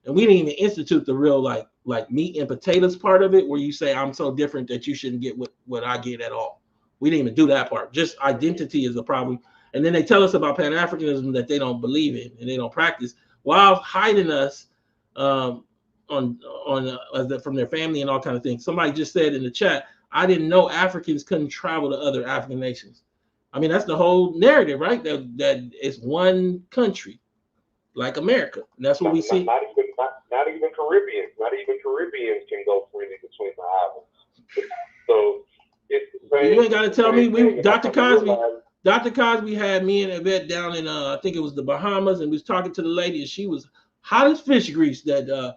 Speaker 1: and we didn't even institute the real like meat and potatoes part of it, where you say I'm so different that you shouldn't get what I get at all. We didn't even do that part. Just identity is a problem. And then they tell us about Pan-Africanism that they don't believe in and they don't practice, while hiding us um, from their family and all kind of things. Somebody just said in the chat, I didn't know Africans couldn't travel to other African nations. I mean, that's the whole narrative, right? That it's one country, like America. And that's what we see.
Speaker 3: Not even Caribbeans. Not even Caribbeans can go freely between the islands. So it's the same.
Speaker 1: You ain't got to tell me. Dr. Cosby had me and Yvette down in I think it was the Bahamas, and we was talking to the lady, and she was hot as fish grease. That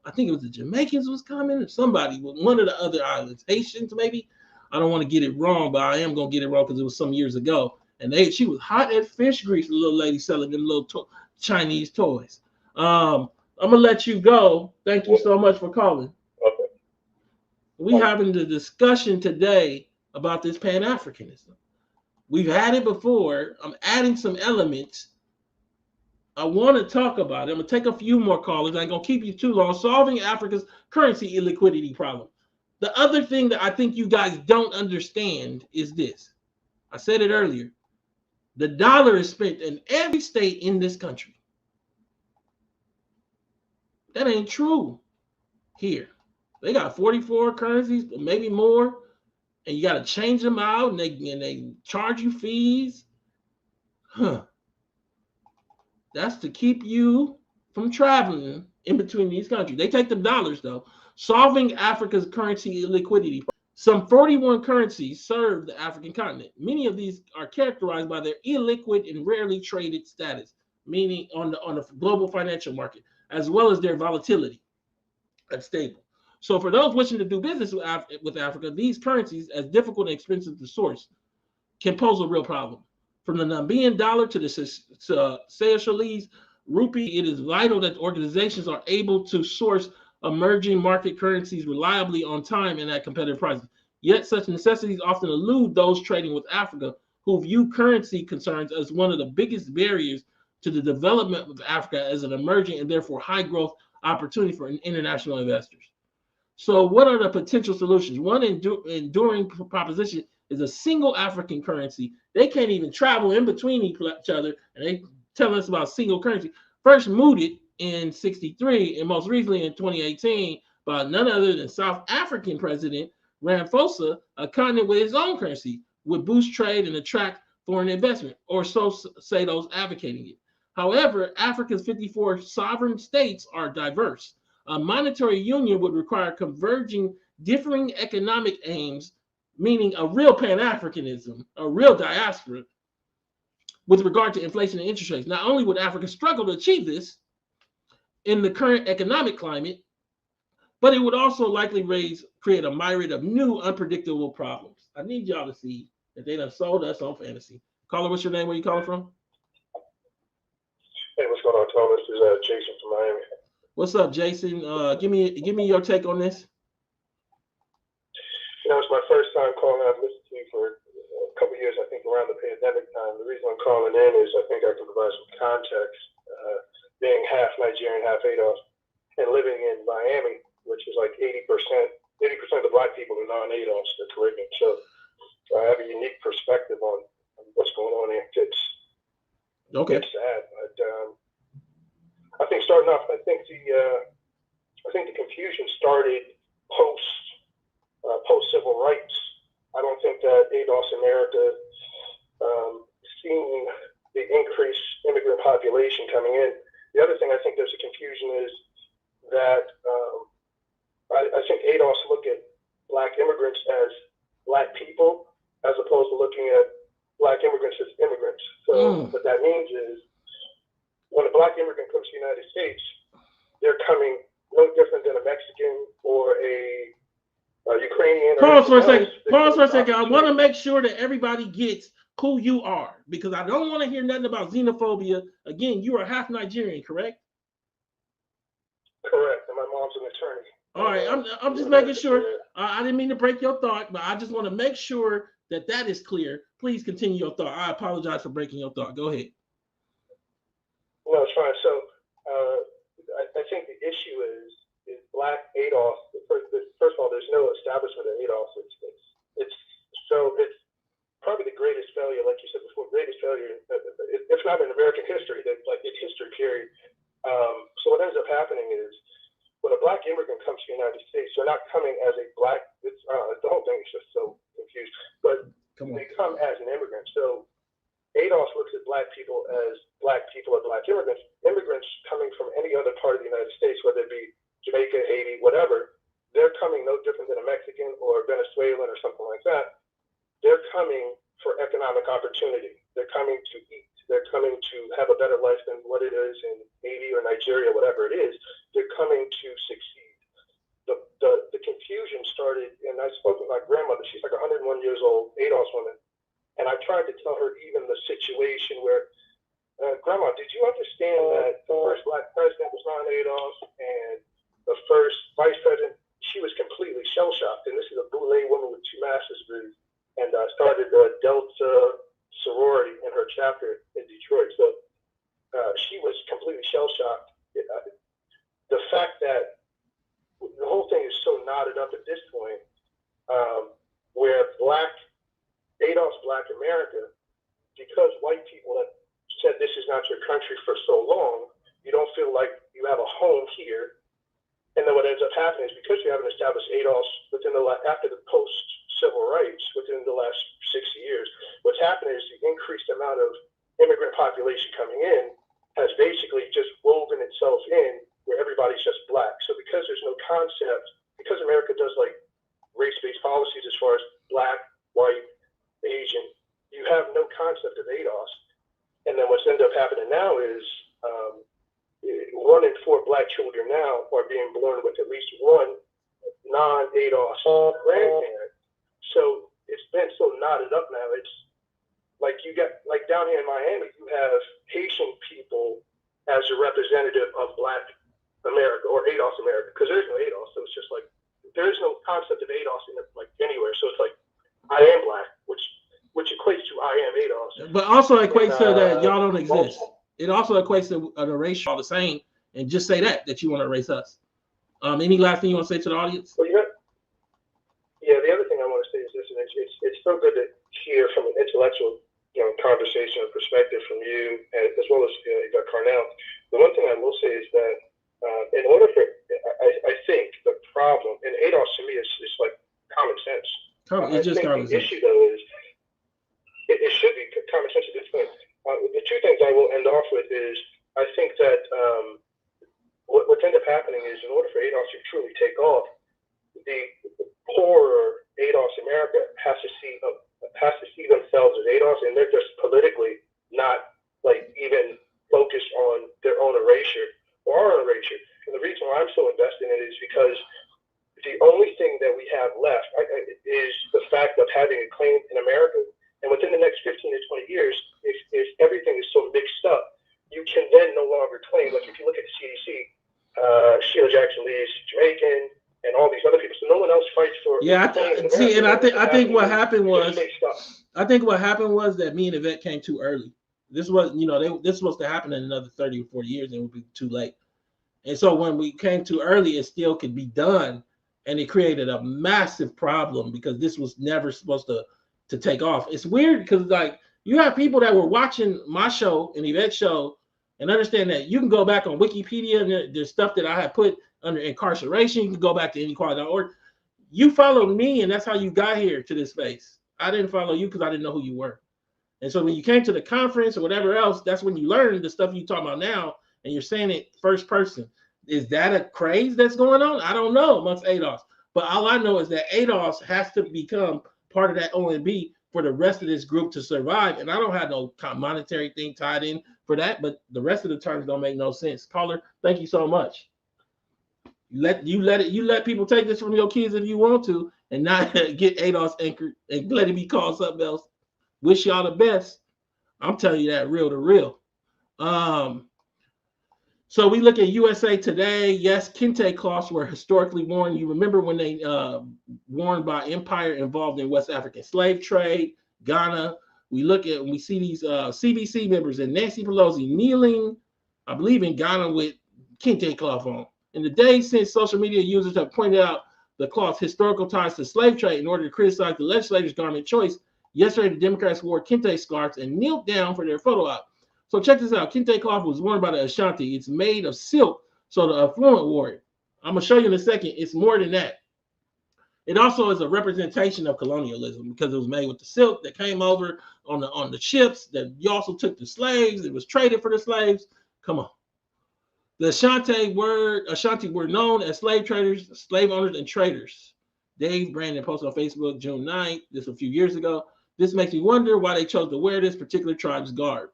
Speaker 1: I think it was the Jamaicans was coming, or somebody, one of the other islands, Haitians maybe. I don't want to get it wrong, but I am gonna get it wrong because it was some years ago. And she was hot as fish grease, the little lady selling them little Chinese toys. I'm gonna let you go. Thank you so much for calling.
Speaker 3: Okay.
Speaker 1: We having the discussion today about this Pan-Africanism. We've had it before. I'm adding some elements. I want to talk about it. I'm gonna take a few more callers. I ain't gonna keep you too long. Solving Africa's currency illiquidity problem. The other thing that I think you guys don't understand is this. I said it earlier. The dollar is spent in every state in this country. That ain't true here. They got 44 currencies, maybe more, and you got to change them out, and they charge you fees. That's to keep you from traveling in between these countries. They take the dollars, though. Solving Africa's currency illiquidity. Some 41 currencies serve the African continent. Many of these are characterized by their illiquid and rarely traded status, meaning on the global financial market, as well as their volatility and stable. So for those wishing to do business with Africa, these currencies, as difficult and expensive to source, can pose a real problem. From the Namibian dollar to the Seychelles rupee, it is vital that organizations are able to source emerging market currencies reliably on time and at competitive prices. Yet such necessities often elude those trading with Africa, who view currency concerns as one of the biggest barriers to the development of Africa as an emerging and therefore high growth opportunity for international investors. So what are the potential solutions? One enduring proposition is a single African currency. They can't even travel in between each other, and they tell us about single currency. First mooted in 1963 and most recently in 2018 by none other than South African President Ramaphosa, a continent with its own currency would boost trade and attract foreign investment, or so say those advocating it. However, Africa's 54 sovereign states are diverse. A monetary union would require converging differing economic aims, meaning a real Pan-Africanism, a real diaspora, with regard to inflation and interest rates. Not only would Africa struggle to achieve this in the current economic climate, but it would also likely create a myriad of new unpredictable problems. I need y'all to see that they done sold us on fantasy. Caller, what's your name? Where you calling from?
Speaker 3: Hey, what's going on, Tom? This is Jason from Miami.
Speaker 1: What's up, Jason? Give me your take on this.
Speaker 3: You know, it's my first time calling. I've listened to you for a couple of years, I think, around the pandemic time. The reason I'm calling in is I think I can provide some context. Being half Nigerian, half ADOS, and living in Miami, which is like 80% of the Black people are non-ADOS, the Caribbean. So I have a unique perspective on what's going on here. It's sad, but I think starting off, I think the confusion started post civil rights. I don't think that ADOS America, seeing the increased immigrant population coming in. The other thing I think there's a confusion is that I think ADOS look at Black immigrants as Black people as opposed to looking at Black immigrants as immigrants. So what that means is when a Black immigrant comes to the United States, they're coming no different than a Mexican or a Ukrainian.
Speaker 1: Pause for a second. I want to make sure that everybody gets who you are, because I don't want to hear nothing about xenophobia. Again, you are half Nigerian, correct?
Speaker 3: Correct, and my mom's an attorney.
Speaker 1: All right, I'm just making sure. I didn't mean to break your thought, but I just want to make sure that that is clear. Please continue your thought. I apologize for breaking your thought. Go ahead.
Speaker 5: No, it's fine. So I think the issue is Black ADOS. First of all, there's no establishment of ADOS. It's probably the greatest failure, like you said before, greatest failure, if not in American history, like in history period. So what ends up happening is when a Black immigrant comes to the United States, they're not coming as a Black. The whole thing is just so confused. But they come as an immigrant. So ADOS looks at Black people as Black people or Black immigrants. Immigrants coming from any other part of the United States, whether it be Jamaica, Haiti, whatever, they're coming no different than a Mexican or Venezuelan or something like that. They're coming for economic opportunity. They're coming to eat. They're coming to have a better life than what it is in Haiti or Nigeria, whatever it is. They're coming to succeed. The confusion started, and I spoke with my grandmother. She's like 101 years old, ADOS woman. And I tried to tell her even the situation where, Grandma, did you understand that the first Black president was non-ADOS and the first vice president? She was completely shell-shocked. And this is a Boulay woman with 2 master's degrees, and started the Delta sorority in her chapter in Detroit. So she was completely shell-shocked. The fact that the whole thing is so knotted up at this point, where ADOS Black America, because white people have said this is not your country for so long, you don't feel like you have a home here. And then what ends up happening is because you haven't established ADOS after the post-civil rights within the last 60 years, what's happened is the increased amount of immigrant population coming in has basically just woven itself in where everybody's just Black. So because there's no concept, because America does like race-based policies as far as Black, white, Asian, you have no concept of ADOS. And then what's ended up happening now is 1 in 4 Black children now are being born with at least one non-ADOS grandparent. So it's been so knotted up now. It's like you got, like down here in Miami, you have Haitian people as a representative of Black America or ADOS America, because there's no ADOS. So it's just like there is no concept of ADOS in it, like anywhere. So it's like I am Black, which equates to I am ADOS.
Speaker 1: But also equates to that y'all don't exist. It also equates to the race all the same, and just say that you want to erase us. Any last thing you want to say to the audience?
Speaker 5: Well, the other thing I want to say is this, and it's so good to hear from an intellectual, conversation or perspective from you, as well as Carnell. The one thing I will say is that in order for, I think the problem, and ADOS to me is like common sense.
Speaker 1: It's just common sense.
Speaker 5: The issue though is it should be common sense at this point. The 2 things I will end off with is I think that what's ended up happening is in order for ADOS to truly take off, the poorer ADOS America has to see themselves as ADOS, and they're just politically not like even focused on their own erasure or our erasure. And the reason why I'm so invested in it is because the only thing that we have left is the fact of having a claim in America. And within the next 15 to 20 years, if everything is so mixed up, you can then no longer claim. Like if you look at the CDC, Sheila Jackson Lee's Jamaican, and all these other people. So no one else fights for.
Speaker 1: Yeah, I think what happened was that me and Yvette came too early. This was, this was supposed to happen in another 30 or 40 years, and it would be too late. And so when we came too early, it still could be done, and it created a massive problem because this was never supposed to take off. It's weird because like you have people that were watching my show and Yvette's show and understand that you can go back on Wikipedia and there's stuff that I had put under incarceration. You can go back to inequality.org. You followed me, and that's how you got here to this space. I didn't follow you because I didn't know who you were. And so when you came to the conference or whatever else, that's when you learned the stuff you talking about now, and you're saying it first person. Is that a craze that's going on? I don't know amongst ADOS. But all I know is that ADOS has to become part of that OMB for the rest of this group to survive. And I don't have no monetary thing tied in for that, but the rest of the terms don't make no sense. Caller, thank you so much. You let people take this from your kids if you want to, and not get ADOS anchored and let it be called something else. Wish y'all the best. I'm telling you that real to real. So we look at USA Today. Yes, kente cloths were historically worn. You remember when they worn by empire involved in West African slave trade, Ghana. We see these CBC members and Nancy Pelosi kneeling, I believe in Ghana with kente cloth on. In the days since social media users have pointed out the cloth's historical ties to slave trade in order to criticize the legislators' garment choice, yesterday the Democrats wore kente scarves and knelt down for their photo op. So check this out. Kente cloth was worn by the Ashanti. It's made of silk, so the affluent wore it. I'm going to show you in a second. It's more than that. It also is a representation of colonialism because it was made with the silk that came over on the ships. That you also took the slaves. It was traded for the slaves. Come on. The Ashanti were known as slave traders, slave owners, and traders. Dave Brandon posted on Facebook June 9th, this a few years ago. This makes me wonder why they chose to wear this particular tribe's garb.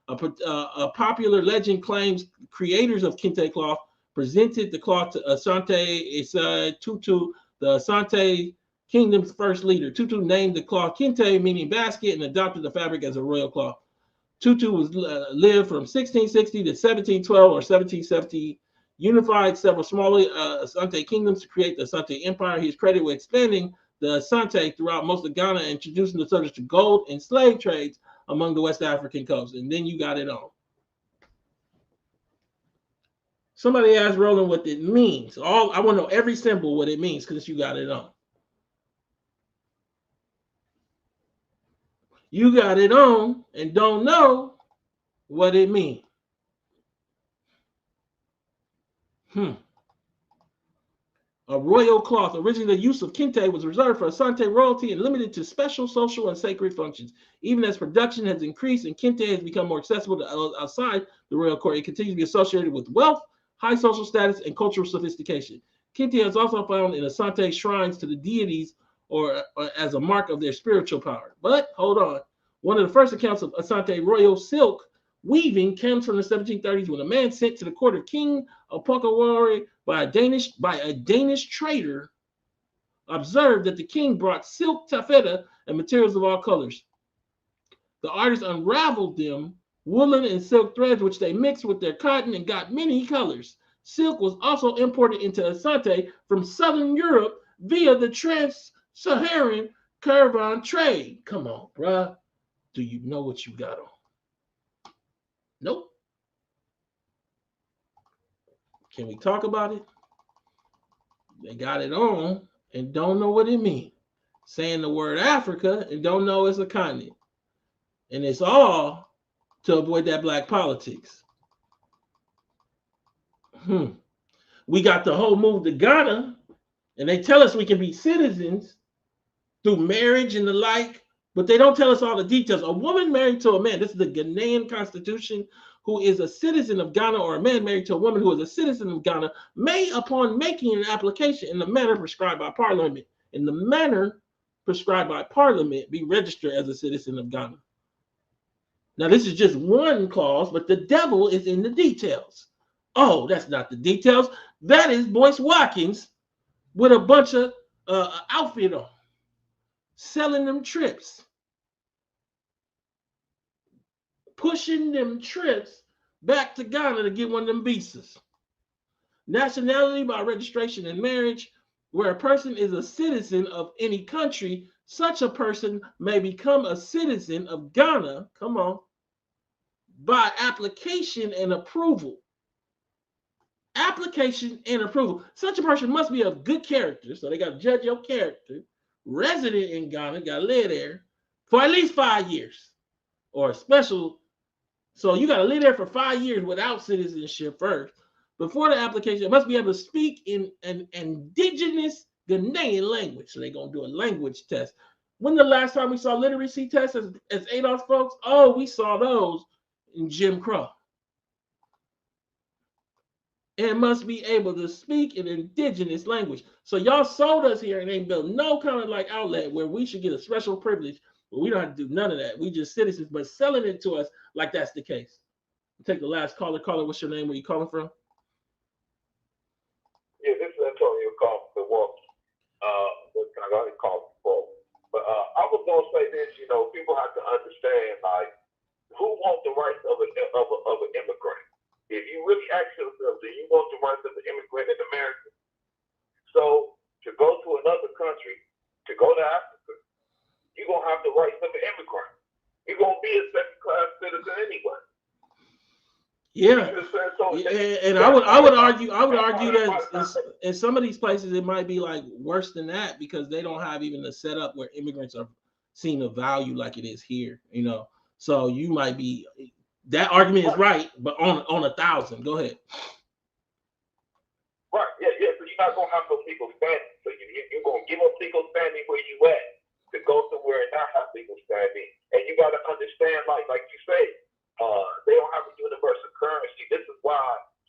Speaker 1: A popular legend claims creators of kente cloth presented the cloth to Asante Tutu, the Asante kingdom's first leader. Tutu named the cloth kente, meaning basket, and adopted the fabric as a royal cloth. Tutu lived from 1660 to 1712 or 1770, unified several smaller Asante kingdoms to create the Asante Empire. He is credited with expanding the Asante throughout most of Ghana and introducing the subject to gold and slave trades among the West African coast. And then you got it on. Somebody asked Roland what it means. I want to know every symbol what it means because you got it on. You got it on and don't know what it means. A royal cloth. Originally, the use of kente was reserved for Asante royalty and limited to special social and sacred functions. Even as production has increased and kente has become more accessible to outside the royal court, it continues to be associated with wealth, high social status, and cultural sophistication. Kente is also found in Asante shrines to the deities or as a mark of their spiritual power. But hold on. One of the first accounts of Asante royal silk weaving comes from the 1730s when a man sent to the court of King of Pokawari by a Danish trader observed that the king brought silk taffeta and materials of all colors. The artist unraveled them, woolen and silk threads, which they mixed with their cotton and got many colors. Silk was also imported into Asante from southern Europe via the trans-Saharan caravan trade. Come on, bruh. Do you know what you got on? Nope. Can we talk about it? They got it on and don't know what it means. Saying the word Africa and don't know it's a continent. And it's all to avoid that black politics. We got the whole move to Ghana, and they tell us we can be citizens through marriage and the like, but they don't tell us all the details. A woman married to a man, this is the Ghanaian constitution, who is a citizen of Ghana, or a man married to a woman who is a citizen of Ghana, may, upon making an application in the manner prescribed by Parliament, be registered as a citizen of Ghana. Now, this is just one clause, but the devil is in the details. Oh, that's not the details. That is Boyce Watkins with a bunch of outfit on, selling them trips, pushing them trips back to Ghana to get one of them visas. Nationality by registration in marriage, where a person is a citizen of any country, such a person may become a citizen of Ghana, come on, by application and approval. Application and approval. Such a person must be of good character, so they got to judge your character, resident in Ghana, got to live there for at least 5 years, or a special. So you got to live there for 5 years without citizenship first. Before the application, it must be able to speak in an indigenous Ghanaian language. So they're going to do a language test. When the last time we saw literacy tests as Adolf folks? Oh, we saw those in Jim Crow. And must be able to speak an indigenous language. So y'all sold us here and ain't built no kind of like outlet where we should get a special privilege. But we don't have to do none of that. We just citizens, but selling it to us like that's the case. Take the last caller. Caller, what's your name? Where you calling from?
Speaker 3: Yeah, this is Antonio calling from Milwaukee. I got it called before. But I was gonna say this, people have to understand, like, who wants the rights of an immigrant? If you really ask Go to Africa. You're going to have the rights of an immigrant. You're going to be a second-class citizen anyway.
Speaker 1: Yeah.
Speaker 3: So
Speaker 1: and I would argue that in some of these places it might be like worse than that because they don't have even the setup where immigrants are seen of value like it is here, you know. So you might be that argument is right, but on 1,000. Go ahead.
Speaker 3: Right, yeah. So you're not gonna have no legal standing. So you're gonna give up legal standing where you at to go somewhere and not have legal standing. And you gotta understand, like you say, they don't have a universal currency. This is why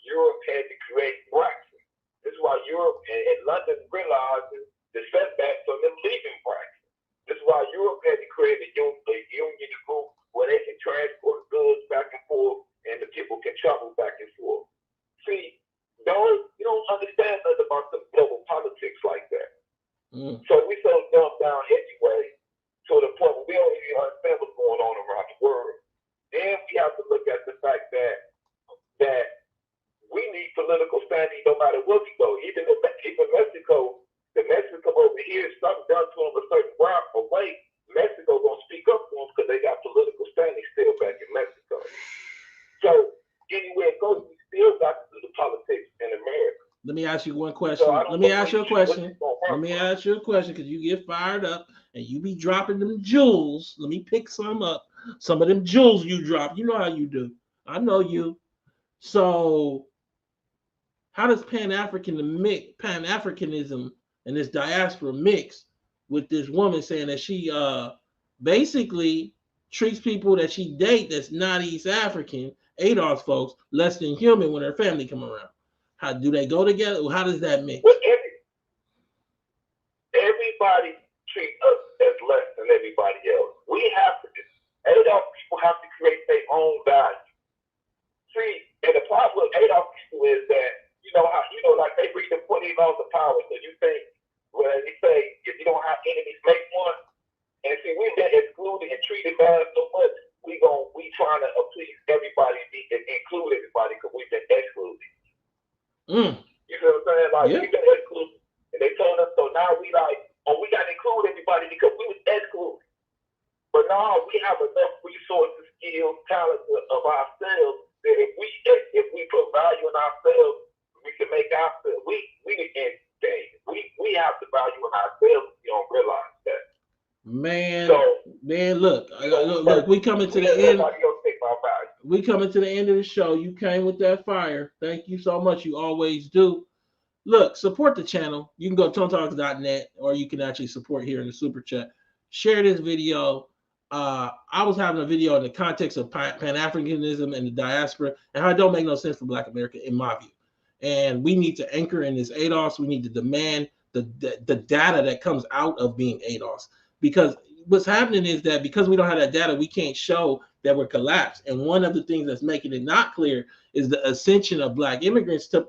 Speaker 3: Europe had to create Brexit. This is why Europe and London realizes the setback from them leaving Brexit. This is why Europe had to create a union group where they can transport goods back and forth and the people can travel back and forth. See, you don't understand nothing about the global politics like that. So we so dumbed down anyway to the point where we don't even understand what's going on around the world. Then we have to look at the fact that we need political standing no matter where we go. Even Mexico, the Mexico over here, something done to them a certain way, Mexico gonna speak up for them because they got political standing still back in Mexico. So anywhere it goes, we still got to do the politics in America.
Speaker 1: Let me ask you one question. Let me ask you a question because you get fired up and you be dropping them jewels. Let me pick some up. Some of them jewels you drop. You know how you do. I know you. So how does Pan-Africanism and this diaspora mix with this woman saying that she basically treats people that she date that's not East African, ADOS folks, less than human when her family come around? How do they go together? How does that mix?
Speaker 3: Everybody treats us as less than everybody else. We have to. ADOS people have to create their own value. See, and the problem with ADOS people is that like they read the 20 laws of power. So you think, well, they say if you don't have enemies, make one. And see, we've been excluded and treated bad so much. We trying to please everybody, include everybody, because we've been excluded. You feel what I'm saying? Like we've been excluded, and they told us so. Now we got to include everybody because we was excluded. But now we have enough resources, skills, talent of ourselves that if we put value in ourselves, we can make ourselves. We have the value in ourselves. You don't realize that.
Speaker 1: Man, look, we coming to the end. We coming to the end of the show. You came with that fire. Thank you so much. You always do. Look, support the channel. You can go to tonetalks.net or you can actually support here in the super chat. Share this video. I was having a video in the context of Pan-Africanism and the diaspora and how it don't make no sense for Black America, in my view. And we need to anchor in this ADOS. We need to demand the data that comes out of being ADOS. Because what's happening is that because we don't have that data, we can't show that we're collapsed. And one of the things that's making it not clear is the ascension of Black immigrants to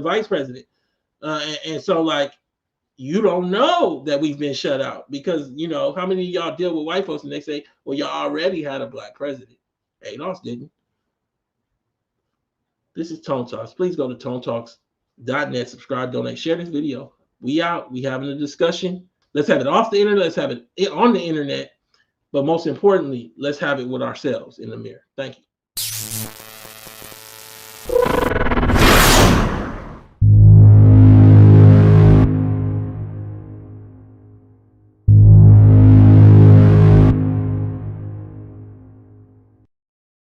Speaker 1: vice president. And so, like, you don't know that we've been shut out because, how many of y'all deal with white folks and they say, well, y'all already had a Black president. ADOS didn't. This is Tone Talks. Please go to tonetalks.net, subscribe, donate, share this video. We out. We having a discussion. Let's have it off the internet. Let's have it on the internet. But most importantly, let's have it with ourselves in the mirror. Thank you.